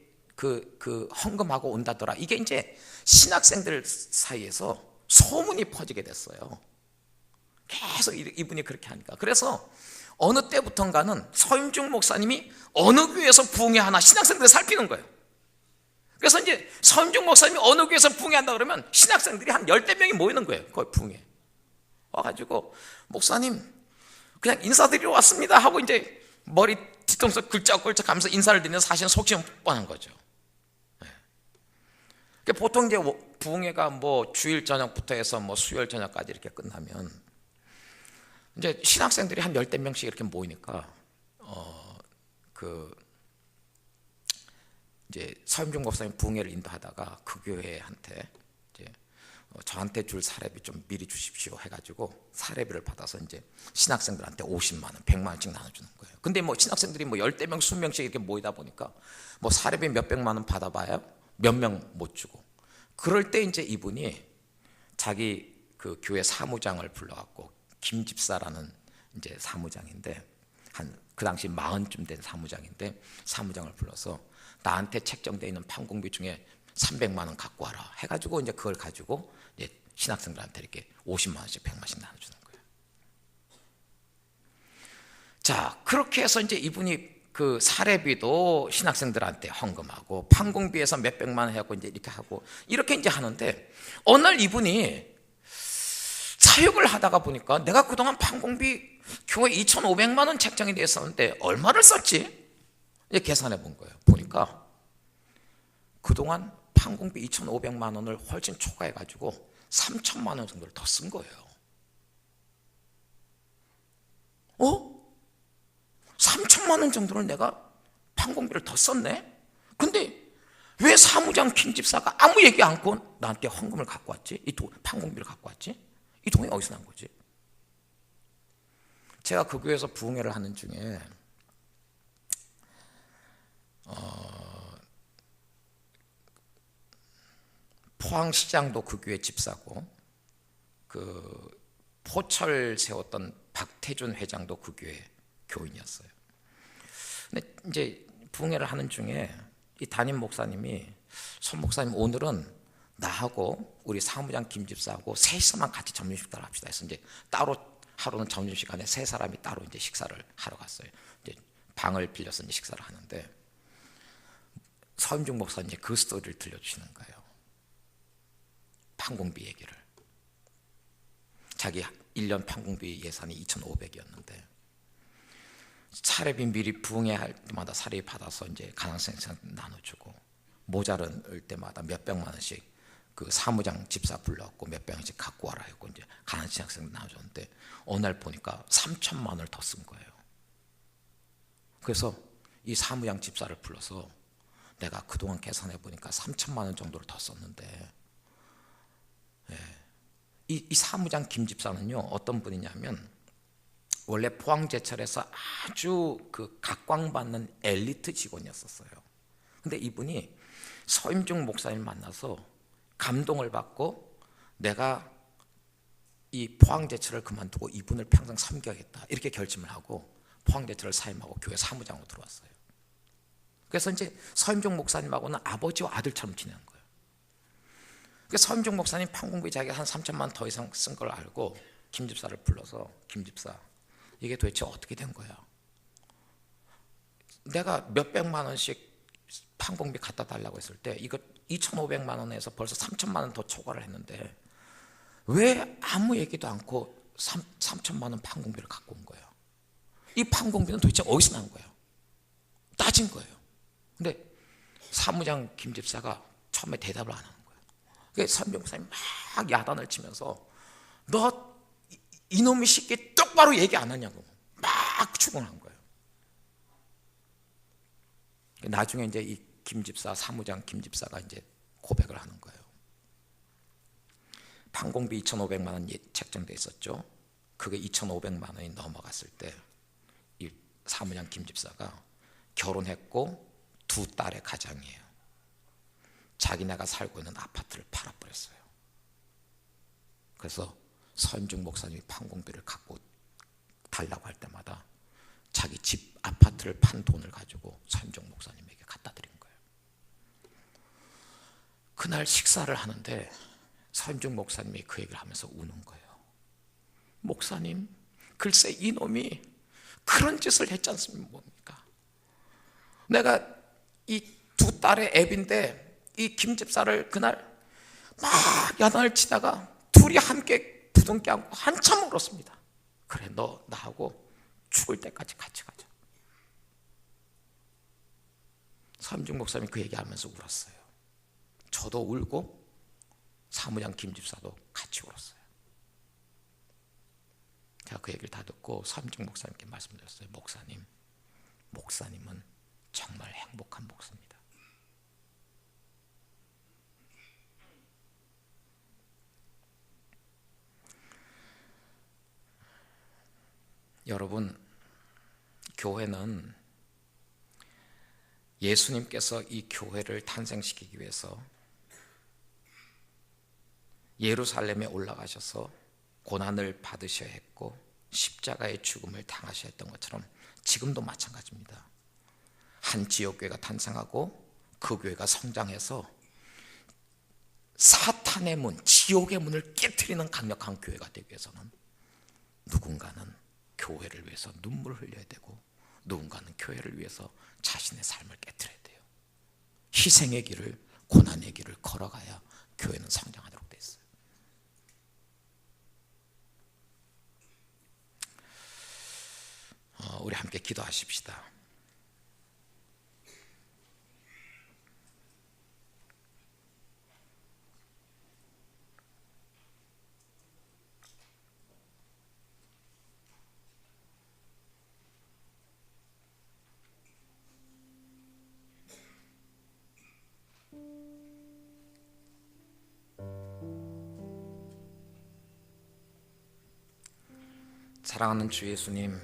헌금하고 온다더라. 이게 이제 신학생들 사이에서 소문이 퍼지게 됐어요. 계속 이분이 그렇게 하니까. 그래서 어느 때부턴가는 서임중 목사님이 어느 교회에서 부흥회하나 신학생들을 살피는 거예요. 그래서 이제 서임중 목사님이 어느 교회에서 부흥회한다 그러면 신학생들이 한 10대 명이 모이는 거예요. 거기 부흥회 와가지고 목사님 그냥 인사드리러 왔습니다 하고 이제 머리 뒤통수 굴쩍굴쩍 하면서 인사를 드리는 사실은 속시험 뻔한 거죠. 보통 이제 부흥회가 뭐 주일 저녁부터 해서 뭐 수요일 저녁까지 이렇게 끝나면 이제 신학생들이 한 10대 명씩 이렇게 모이니까 이제 서임중 목사님 부흥회를 인도하다가 그 교회한테 이제 저한테 줄 사례비 좀 미리 주십시오 해가지고 사례비를 받아서 이제 신학생들한테 50만 원, 100만 원씩 나눠주는 거예요. 근데 뭐 신학생들이 뭐 10대 명, 20명씩 이렇게 모이다 보니까 뭐 사례비 몇 백만 원 받아봐야 몇 명 못 주고, 그럴 때 이제 이분이 자기 그 교회 사무장을 불러갖고, 김 집사라는 이제 사무장인데 한 그 당시 40쯤 된 사무장인데, 사무장을 불러서 나한테 책정되어 있는 판공비 중에 300만 원 갖고 와라 해가지고 이제 그걸 가지고 이제 신학생들한테 이렇게 50만 원씩 100만 원씩 나눠주는 거예요. 자, 그렇게 해서 이제 이분이 그 사례비도 신학생들한테 헌금하고 판공비에서 몇 백만 원 해갖고 이제 이렇게 하고 이렇게 이제 하는데, 어느 날 이분이 사역을 하다가 보니까 내가 그동안 판공비 교회 2,500만 원 책정이 되어 있었는데 얼마를 썼지? 이제 계산해 본 거예요. 보니까 그동안 판공비 2,500만 원을 훨씬 초과해 가지고 3,000만 원 정도를 더 쓴 거예요. 3,000만 원 정도를 내가 판공비를 더 썼네? 근데 왜 사무장 김 집사가 아무 얘기 않고 나한테 헌금을 갖고 왔지? 판공비를 갖고 왔지? 이 돈이 어디서 난 거지? 제가 그 교회에서 부흥회를 하는 중에 포항시장도 그 교회 집사고, 그 포철 세웠던 박태준 회장도 그 교회 교인이었어요. 근데 이제 부흥회를 하는 중에 이 담임 목사님이, 손 목사님 오늘은 나하고 우리 사무장 김 집사하고 셋이서만 같이 점심 식사를 합시다 해서 이제 따로 하루는 점심 시간에 세 사람이 따로 이제 식사를 하러 갔어요. 이제 방을 빌려서 이제 식사를 하는데 서임중 목사님 이제 그 스토리를 들려주시는 거예요. 판공비 얘기를. 자기 1년 판공비 예산이 2,500이었는데 사례비 미리 부흥회할 때마다 사례비 받아서 이제 가난생한테 나눠주고, 모자랄 때마다 몇 백만 원씩 그 사무장 집사 불러갖고 몇 백만 원씩 갖고 와라 했고 이제 가난신 학생들 나눠줬는데 어느 날 보니까 3,000만 원을 더 쓴 거예요. 그래서 이 사무장 집사를 불러서 내가 그동안 계산해 보니까 3,000만 원 정도를 더 썼는데, 이 사무장 김 집사는요 어떤 분이냐면 원래 포항제철에서 아주 그 각광받는 엘리트 직원이었었어요. 근데 이분이 서임중 목사님 만나서 감동을 받고 내가 이 포항제철을 그만두고 이분을 평생 섬겨야겠다 이렇게 결심을 하고 포항제철을 사임하고 교회 사무장으로 들어왔어요. 그래서 이제 서임중 목사님하고는 아버지와 아들처럼 지내는 거예요. 그래서 서임중 목사님 판공비 자기가 한 3,000만 원 더 이상 쓴 걸 알고 김 집사를 불러서, 김 집사 이게 도대체 어떻게 된 거야? 내가 몇 백만 원씩 판공비 갖다 달라고 했을 때 이거 2,500만 원에서 벌써 3,000만 원 더 초과를 했는데 왜 아무 얘기도 않고 3,000만 원 판공비를 갖고 온 거예요? 이 판공비는 도대체 어디서 난 거예요? 따진 거예요. 근데 사무장 김 집사가 처음에 대답을 안 하는 거예요. 그래서 서임중 목사님이 막 야단을 치면서 너 이놈이 쉽게 똑바로 얘기 안 하냐고 막 추궁한 거예요. 나중에 이제 이 김 집사, 사무장 김 집사가 이제 고백을 하는 거예요. 판공비 2,500만 원 책정돼 있었죠. 그게 2,500만 원이 넘어갔을 때 이 사무장 김 집사가 결혼했고 두 딸의 가장이에요. 자기네가 살고 있는 아파트를 팔아버렸어요. 그래서 서임중 목사님이 판공비를 갖고 달라고 할 때마다 자기 집 아파트를 판 돈을 가지고 서임중 목사님에게 갖다 드린 거예요. 그날 식사를 하는데 서임중 목사님이 그 얘기를 하면서 우는 거예요. 목사님, 글쎄 이놈이 그런 짓을 했지 않습니까? 뭡니까? 내가 이 두 딸의 애비인데 이 김 집사를 그날 막 야단을 치다가 둘이 함께 부둥켜 안고 한참 울었습니다. 그래, 너 나하고 죽을 때까지 같이 가자. 서임중 목사님이 그 얘기하면서 울었어요. 저도 울고 사무장 김 집사도 같이 울었어요. 제가 그 얘기를 다 듣고 서임중 목사님께 말씀드렸어요. 목사님은 정말 행복한 목사입니다. 여러분, 교회는 예수님께서 이 교회를 탄생시키기 위해서 예루살렘에 올라가셔서 고난을 받으셔야 했고 십자가의 죽음을 당하셔야 했던 것처럼 지금도 마찬가지입니다. 한 지역교회가 탄생하고 그 교회가 성장해서 사탄의 문, 지옥의 문을 깨트리는 강력한 교회가 되기 위해서는 누군가는 교회를 위해서 눈물을 흘려야 되고 누군가는 교회를 위해서 자신의 삶을 깨트려야 돼요. 희생의 길을, 고난의 길을 걸어가야 교회는 성장하도록 돼 있어요. 우리 함께 기도하십시다. 사랑하는 주 예수님,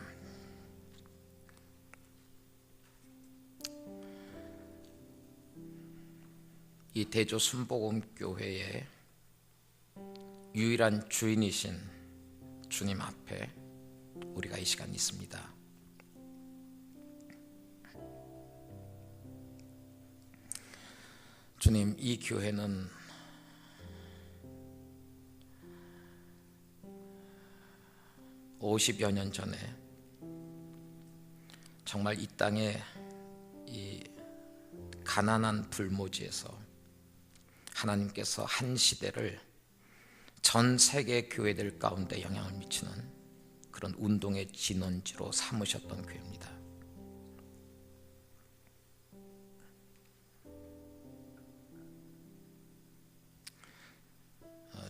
이 대조 순복음교회의 유일한 주인이신 주님 앞에 우리가 이 시간 있습니다. 주님, 이 교회는 (50여 년) 전에 정말 이 땅에 이 가난한 불모지에서 하나님께서 한 시대를 전 세계 교회들 가운데 영향을 미치는 그런 운동의 진원지로 삼으셨던 교회입니다.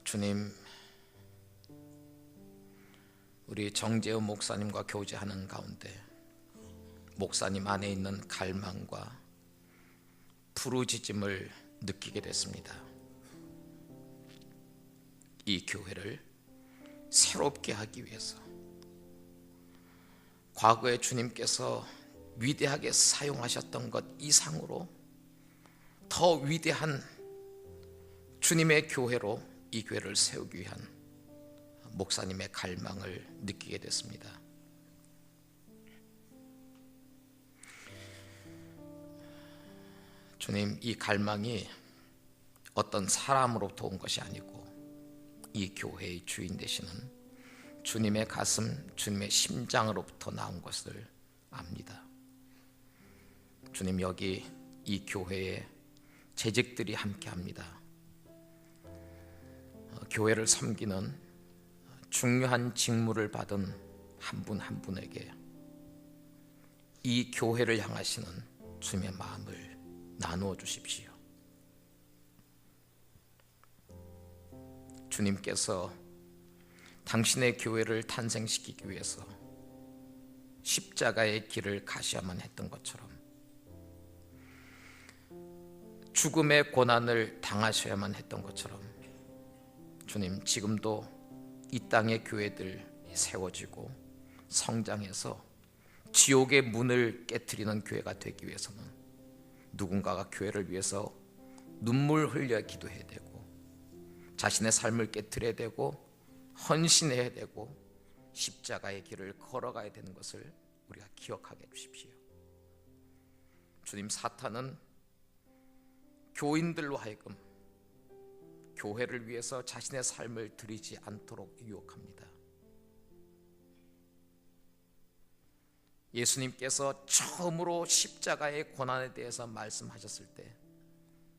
주님, 우리 정재훈 목사님과 교제하는 가운데 목사님 안에 있는 갈망과 부르짖음을 느끼게 됐습니다. 이 교회를 새롭게 하기 위해서 과거에 주님께서 위대하게 사용하셨던 것 이상으로 더 위대한 주님의 교회로 이 교회를 세우기 위한 목사님의 갈망을 느끼게 됐습니다. 주님, 이 갈망이 어떤 사람으로부터 온 것이 아니고 이 교회의 주인 되시는 주님의 가슴, 주님의 심장으로부터 나온 것을 압니다. 주님, 여기 이 교회에 재직들이 함께합니다. 교회를 섬기는 중요한 직무를 받은 한 분 한 분에게 이 교회를 향하시는 주님의 마음을 나누어 주십시오. 주님께서 당신의 교회를 탄생시키기 위해서 십자가의 길을 가셔야만 했던 것처럼 죽음의 고난을 당하셔야만 했던 것처럼 주님, 지금도 이 땅의 교회들 세워지고 성장해서 지옥의 문을 깨트리는 교회가 되기 위해서는 누군가가 교회를 위해서 눈물 흘려 기도해야 되고 자신의 삶을 깨트려야 되고 헌신해야 되고 십자가의 길을 걸어가야 되는 것을 우리가 기억하게 해주십시오. 주님, 사탄은 교인들로 하여금 교회를 위해서 자신의 삶을 드리지 않도록 유혹합니다. 예수님께서 처음으로 십자가의 고난에 대해서 말씀하셨을 때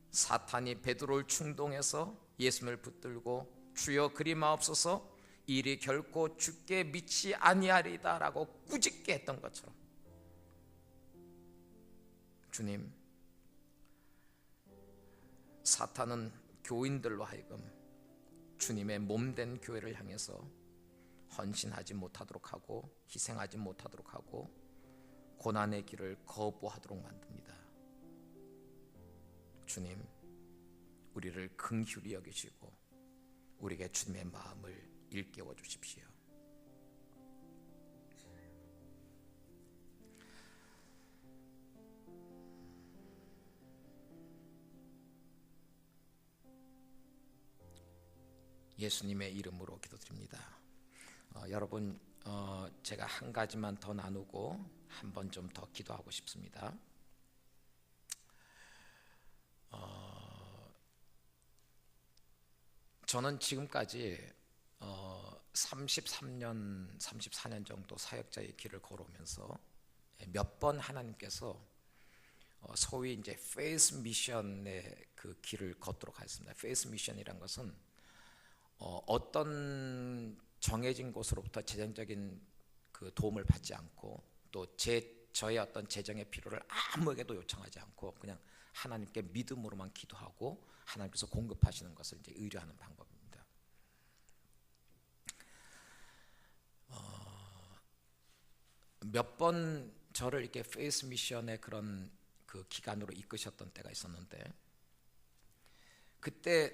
사탄이 베드로를 충동해서 예수님을 붙들고 주여 그리 마옵소서 이 일이 결코 주께 미치 아니하리다 라고 꾸짖게 했던 것처럼 주님, 사탄은 교인들로 하여금 주님의 몸된 교회를 향해서 헌신하지 못하도록 하고 희생하지 못하도록 하고 고난의 길을 거부하도록 만듭니다. 주님, 우리를 긍휼히 여기시고 우리에게 주님의 마음을 일깨워 주십시오. 예수님의 이름으로 기도드립니다. 여러분, 제가 한 가지만 더 나누고 한 번 좀 더 기도하고 싶습니다. 저는 지금까지 33년, 34년 정도 사역자의 길을 걸어오면서 몇 번 하나님께서 소위 이제 페이스 미션의 그 길을 걷도록 하였습니다. 페이스 미션이란 것은 어떤 정해진 곳으로부터 재정적인 그 도움을 받지 않고 또 저의 어떤 재정의 필요를 아무에게도 요청하지 않고 그냥 하나님께 믿음으로만 기도하고 하나님께서 공급하시는 것을 이제 의뢰하는 방법입니다. 몇 번 저를 이렇게 페이스 미션의 그런 그 기간으로 이끄셨던 때가 있었는데 그때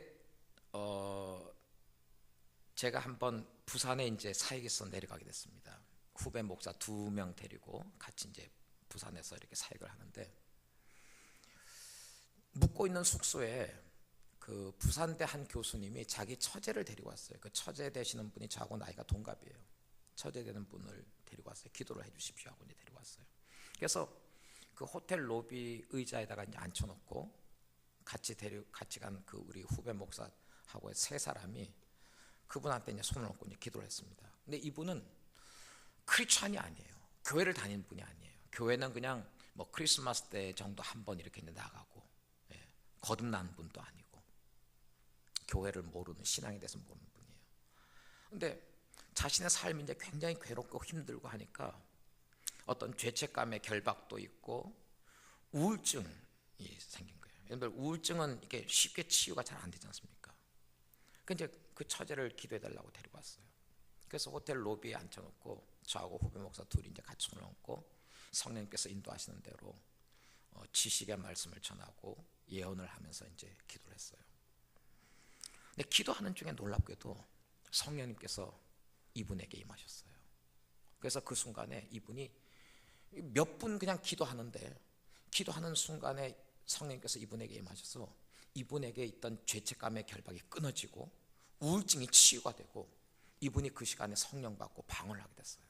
제가 한번 부산에 이제 사역에서 내려가게 됐습니다. 후배 목사 2명 데리고 같이 이제 부산에서 이렇게 사역을 하는데 묵고 있는 숙소에 그 부산대 한 교수님이 자기 처제를 데리고 왔어요. 그 처제 되시는 분이 저하고 나이가 동갑이에요. 처제 되는 분을 데리고 왔어요. 기도를 해주십시오 하고 이제 데리고 왔어요. 그래서 그 호텔 로비 의자에다가 이제 앉혀놓고 같이 간 그 우리 후배 목사하고 세 사람이 그분한테 이제 손을 얹고 이제 기도를 했습니다. 근데 이분은 크리스찬이 아니에요. 교회를 다니는 분이 아니에요. 교회는 그냥 뭐 크리스마스 때 정도 한 번 이렇게 이제 나가고 거듭난 분도 아니고 교회를 모르는 신앙에 대해서 모르는 분이에요. 근데 자신의 삶이 이제 굉장히 괴롭고 힘들고 하니까 어떤 죄책감의 결박도 있고 우울증이 생긴 거예요. 여러분 우울증은 이게 쉽게 치유가 잘 안 되지 않습니까? 근데 그 처제를 기도해 달라고 데리고 왔어요. 그래서 호텔 로비에 앉혀놓고 저하고 후배 목사 둘이 이제 같이 손을 얹고 성령님께서 인도하시는 대로 지식의 말씀을 전하고 예언을 하면서 이제 기도를 했어요. 근데 기도하는 중에 놀랍게도 성령님께서 이분에게 임하셨어요. 그래서 그 순간에 이분이 몇 분 그냥 기도하는데 기도하는 순간에 성령님께서 이분에게 임하셔서 이분에게 있던 죄책감의 결박이 끊어지고 우울증이 치유가 되고 이분이 그 시간에 성령 받고 방언을 하게 됐어요.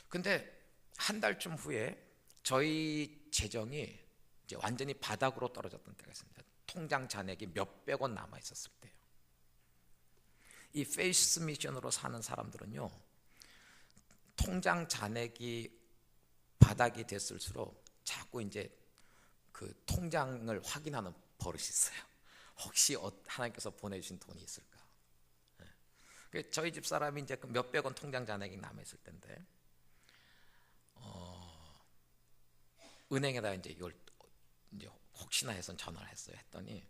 근데 한 달쯤 후에 저희 재정이 이제 완전히 바닥으로 떨어졌던 때가 있습니다. 통장 잔액이 몇백 원 남아 있었을 때요. 이 페이스 미션으로 사는 사람들은요, 통장 잔액이 바닥이 됐을수록 자꾸 이제 그 통장을 확인하는 버릇이 있어요. 혹시 하나님께서 보내주신 돈이 있을까? 저희 집 사람이 이제 몇백 원 통장 잔액이 남아 있을 텐데, 은행에다 이제 이걸 이제 혹시나 해서 전화를 했어요. 했더니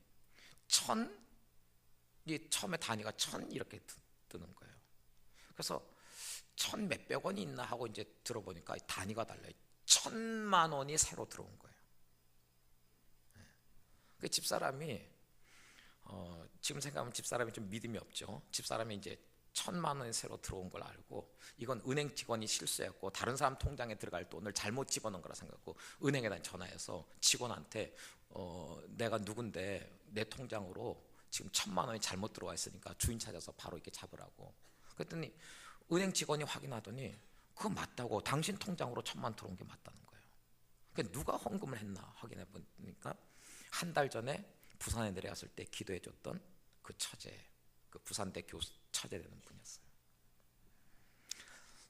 이 처음에 단위가 1000 이렇게 뜨는 거예요. 그래서 1000 몇백 원이 있나 하고 이제 들어보니까 단위가 달라요. 1000만 원이 새로 들어온 거예요. 그 집사람이 지금 생각하면 집사람이 좀 믿음이 없죠. 집사람이 이제 1000만 원이 새로 들어온 걸 알고 이건 은행 직원이 실수했고 다른 사람 통장에 들어갈 돈을 잘못 집어넣은 거라 생각하고 은행에다 전화해서 직원한테 내가 누군데 내 통장으로 지금 1000만 원이 잘못 들어와 있으니까 주인 찾아서 바로 이렇게 잡으라고. 그랬더니 은행 직원이 확인하더니 그거 맞다고, 당신 통장으로 1000만 들어온 게 맞다는 거예요. 그러니까 누가 헌금을 했나 확인해 보니까 한 달 전에 부산에 내려갔을 때 기도해 줬던 그 처제, 그 부산대 교수 처제 되는 분이었어요.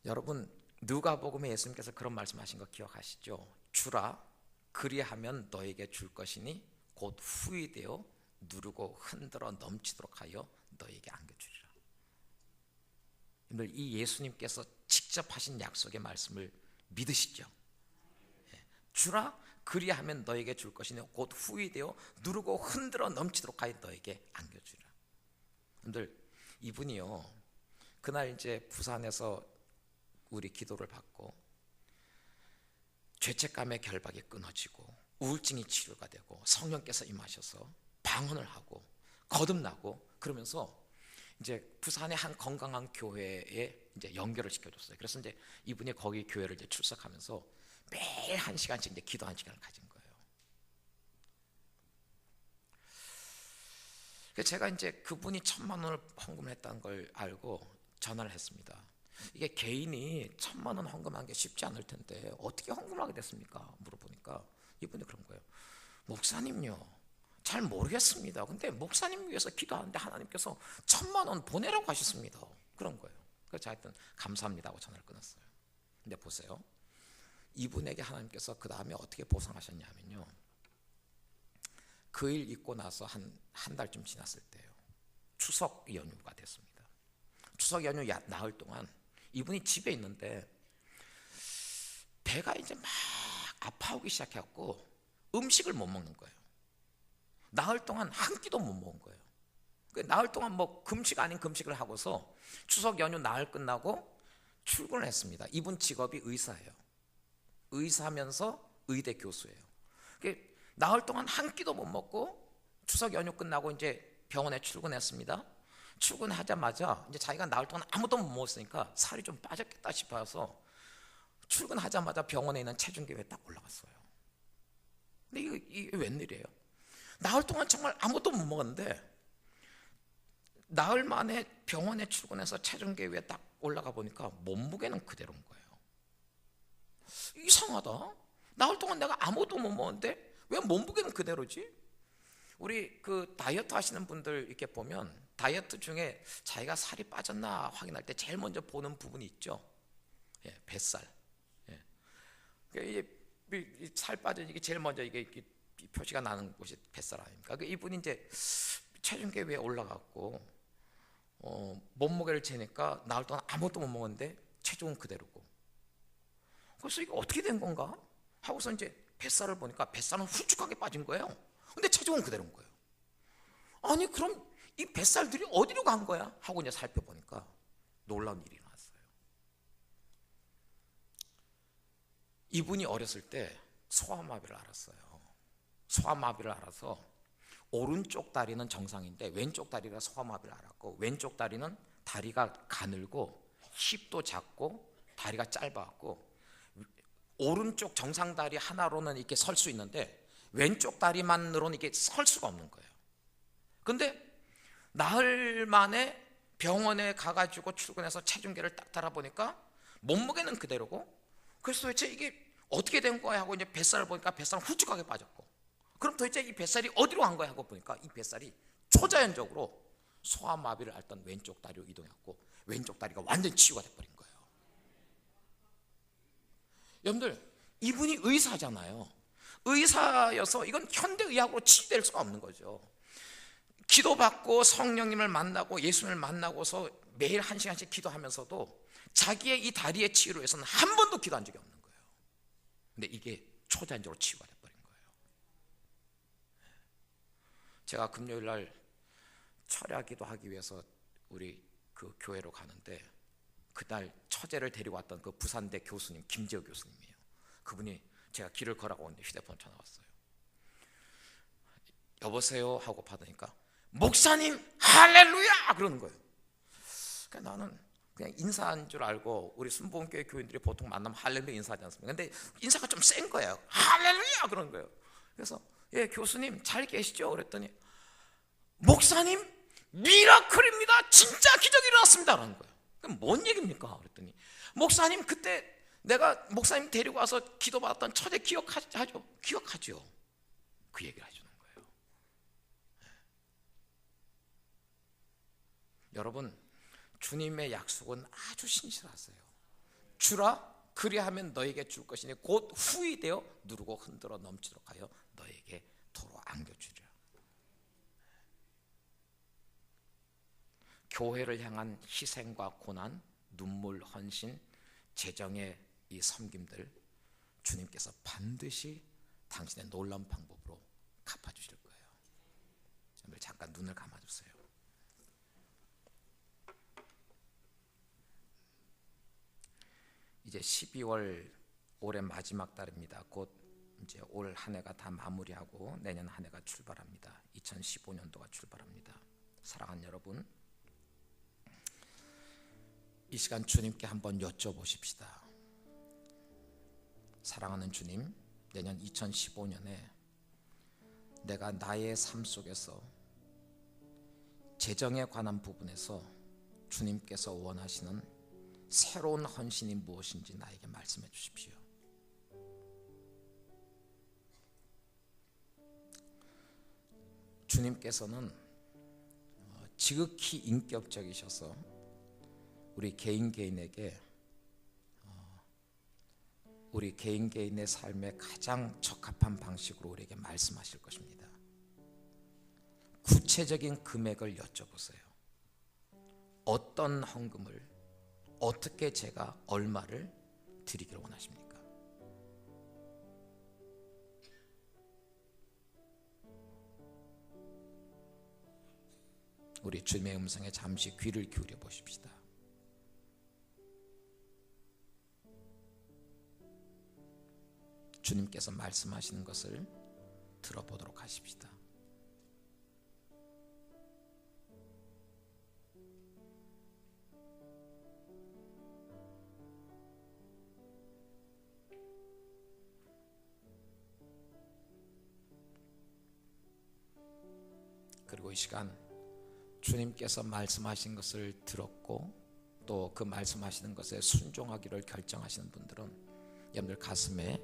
여러분, 누가복음에 예수님께서 그런 말씀하신 거 기억하시죠? 주라, 그리하면 너에게 줄 것이니 곧 후히 되어 누르고 흔들어 넘치도록 하여 너에게 안겨주리라. 이 예수님께서 직접 하신 약속의 말씀을 믿으시죠? 주라, 그리하면 너에게 줄 것이니 곧 후히 되어 누르고 흔들어 넘치도록 하여 너에게 안겨주리라. 여러분들, 이분이요, 그날 이제 부산에서 우리 기도를 받고 죄책감의 결박이 끊어지고 우울증이 치료가 되고 성령께서 임하셔서 방언을 하고 거듭나고 그러면서 이제 부산의 한 건강한 교회에 이제 연결을 시켜줬어요. 그래서 이제 이분이 거기 교회를 이제 출석하면서 매일 1시간씩 이제 기도 1시간을 가진 거예요. 그래서 제가 이제 그분이 1,000만 원을 헌금을 했다는 걸 알고 전화를 했습니다. 이게 개인이 1,000만 원 헌금한 게 쉽지 않을 텐데 어떻게 헌금하게 됐습니까? 물어보니까 이분이 그런 거예요. 목사님요, 잘 모르겠습니다. 근데 목사님 위해서 기도하는데 하나님께서 1,000만 원 보내라고 하셨습니다. 그런 거예요. 그래서 제가 하여튼 감사합니다 하고 전화를 끊었어요. 근데 보세요, 이분에게 하나님께서 그 다음에 어떻게 보상하셨냐면요, 그 일 있고 나서 한 달쯤 지났을 때요, 추석 연휴가 됐습니다. 추석 연휴 나흘 동안 이분이 집에 있는데 배가 이제 막 아파오기 시작해갖고 음식을 못 먹는 거예요. 나흘 동안 한 끼도 못 먹은 거예요. 나흘 동안 뭐 금식 아닌 금식을 하고서 추석 연휴 나흘 끝나고 출근을 했습니다. 이분 직업이 의사예요. 의사면서 의대 교수예요. 나흘 동안 한 끼도 못 먹고 추석 연휴 끝나고 이제 병원에 출근했습니다. 출근하자마자 이제 자기가 나흘 동안 아무도 못 먹었으니까 살이 좀 빠졌겠다 싶어서 출근하자마자 병원에 있는 체중계에 딱 올라갔어요. 근데 이게 웬일이에요? 나흘 동안 정말 아무도 못 먹었는데 나흘 만에 병원에 출근해서 체중계 위에 딱 올라가 보니까 몸무게는 그대로인 거예요. 이상하다. 나흘 동안 내가 아무도 못 먹었는데 왜 몸무게는 그대로지? 우리 그 다이어트 하시는 분들 이렇게 보면 다이어트 중에 자기가 살이 빠졌나 확인할 때 제일 먼저 보는 부분이 있죠. 예, 뱃살. 예. 이게 살 빠진 이게 제일 먼저 이게 표시가 나는 곳이 뱃살 아닙니까? 이분이 이제 체중계 위에 올라갔고 몸무게를 재니까 나흘 동안 아무것도 못 먹었는데 체중은 그대로고. 그래서 이게 어떻게 된 건가? 하고서 이제 뱃살을 보니까 뱃살은 훌쭉하게 빠진 거예요. 근데 체중은 그대로인 거예요. 아니 그럼 이 뱃살들이 어디로 간 거야? 하고 이제 살펴보니까 놀라운 일이 나왔어요. 이분이 어렸을 때 소아마비를 알았어요. 소아마비를 알아서 오른쪽 다리는 정상인데 왼쪽 다리가 소아마비를 앓았고 왼쪽 다리는 다리가 가늘고 힙도 작고 다리가 짧아갖고 오른쪽 정상 다리 하나로는 이렇게 설 수 있는데 왼쪽 다리만으로는 이렇게 설 수가 없는 거예요. 근데 나흘 만에 병원에 가가지고 출근해서 체중계를 딱 달아보니까 몸무게는 그대로고 그래서 도대체 이게 어떻게 된 거야 하고 이제 뱃살을 보니까 뱃살은 훌쭉하게 빠졌고 그럼 도대체 이 뱃살이 어디로 간 거야 하고 보니까 이 뱃살이 초자연적으로 소아마비를 앓던 왼쪽 다리로 이동했고 왼쪽 다리가 완전히 치유가 돼버린 거예요. 여러분들 이분이 의사잖아요. 의사여서 이건 현대의학으로 치유될 수가 없는 거죠. 기도받고 성령님을 만나고 예수님을 만나고서 매일 1시간씩 기도하면서도 자기의 이 다리의 치유를 위해서는 한 번도 기도한 적이 없는 거예요. 근데 이게 초자연적으로 치유가 돼버린 거예요. 제가 금요일 날 철야 기도하기 위해서 우리 그 교회로 가는데 그날 처제를 데리고 왔던 그 부산대 교수님 김재호 교수님이에요. 그분이 제가 길을 걸어가고 있는데 휴대폰 전화 왔어요. 여보세요 하고 받으니까 목사님 할렐루야 그러는 거예요. 그러니까 나는 그냥 인사한 줄 알고 우리 순복음교회 교인들이 보통 만나면 할렐루야 인사하지 않습니까? 근데 인사가 좀 센 거예요. 할렐루야 그러는 거예요. 그래서 예 교수님 잘 계시죠? 그랬더니 목사님 미라클입니다. 진짜 기적이 일어났습니다 라는 거예요. 그럼 뭔 얘기입니까? 그랬더니 목사님 그때 내가 목사님 데리고 와서 기도받았던 처제 기억하죠? 기억하죠. 그 얘기를 해주는 거예요. 여러분, 주님의 약속은 아주 신실하세요. 주라 그리하면 너에게 줄 것이니 곧 후이 되어 누르고 흔들어 넘치도록 하여 너에게 도로 안겨주리라. 교회를 향한 희생과 고난, 눈물, 헌신, 재정의 이 섬김들 주님께서 반드시 당신의 놀라운 방법으로 갚아주실 거예요. 여러분 잠깐 눈을 감아주세요. 이제 12월 올해 마지막 달입니다. 곧 이제 올 한 해가 다 마무리하고 내년 한 해가 출발합니다. 2015년도가 출발합니다. 사랑하는 여러분, 이 시간 주님께 한번 여쭤보십시다. 사랑하는 주님, 내년 2015년에 내가 나의 삶 속에서 재정에 관한 부분에서 주님께서 원하시는 새로운 헌신이 무엇인지 나에게 말씀해 주십시오. 주님께서는 지극히 인격적이셔서 우리 개인 개인에게 우리 개인 개인의 삶에 가장 적합한 방식으로 우리에게 말씀하실 것입니다. 구체적인 금액을 여쭤보세요. 어떤 헌금을 어떻게 제가 얼마를 드리기를 원하십니까? 우리 주님의 음성에 잠시 귀를 기울여 보십시다. 주님께서 말씀하시는 것을 들어보도록 하십시다. 그리고 이 시간 주님께서 말씀하신 것을 들었고 또 그 말씀하시는 것에 순종하기를 결정하시는 분들은 여러분들 가슴에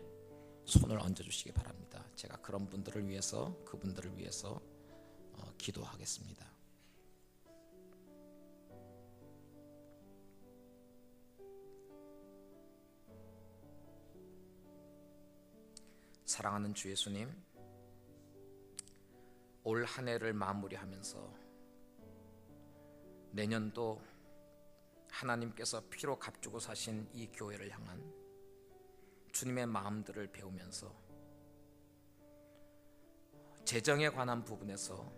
손을 얹어주시기 바랍니다. 제가 그런 분들을 위해서 그분들을 위해서 기도하겠습니다. 사랑하는 주 예수님, 올 한 해를 마무리하면서 내년도 하나님께서 피로 값주고 사신 이 교회를 향한 주님의 마음들을 배우면서 재정에 관한 부분에서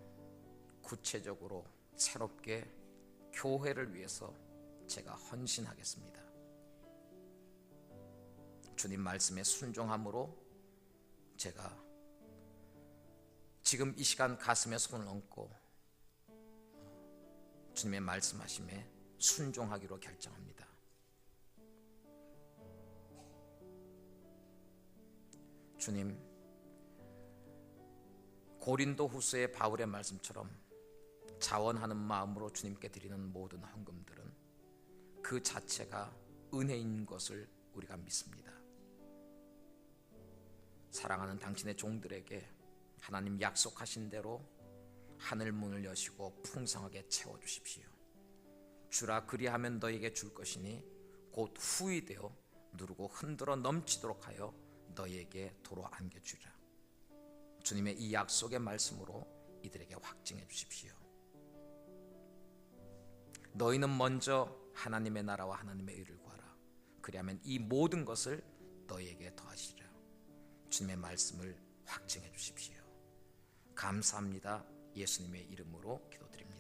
구체적으로 새롭게 교회를 위해서 제가 헌신하겠습니다. 주님 말씀에 순종함으로 제가 지금 이 시간 가슴에 손을 얹고 주님의 말씀하심에 순종하기로 결정합니다. 주님, 고린도 후서의 바울의 말씀처럼 자원하는 마음으로 주님께 드리는 모든 헌금들은 그 자체가 은혜인 것을 우리가 믿습니다. 사랑하는 당신의 종들에게 하나님 약속하신 대로 하늘 문을 여시고 풍성하게 채워주십시오. 주라 그리하면 너에게 줄 것이니 곧 후이 되어 누르고 흔들어 넘치도록 하여 너에게 도로 안겨주리라. 주님의 이 약속의 말씀으로 이들에게 확증해 주십시오. 너희는 먼저 하나님의 나라와 하나님의 의를 구하라. 그리하면 이 모든 것을 너희에게 더하시리라. 주님의 말씀을 확증해 주십시오. 감사합니다. 예수님의 이름으로 기도드립니다.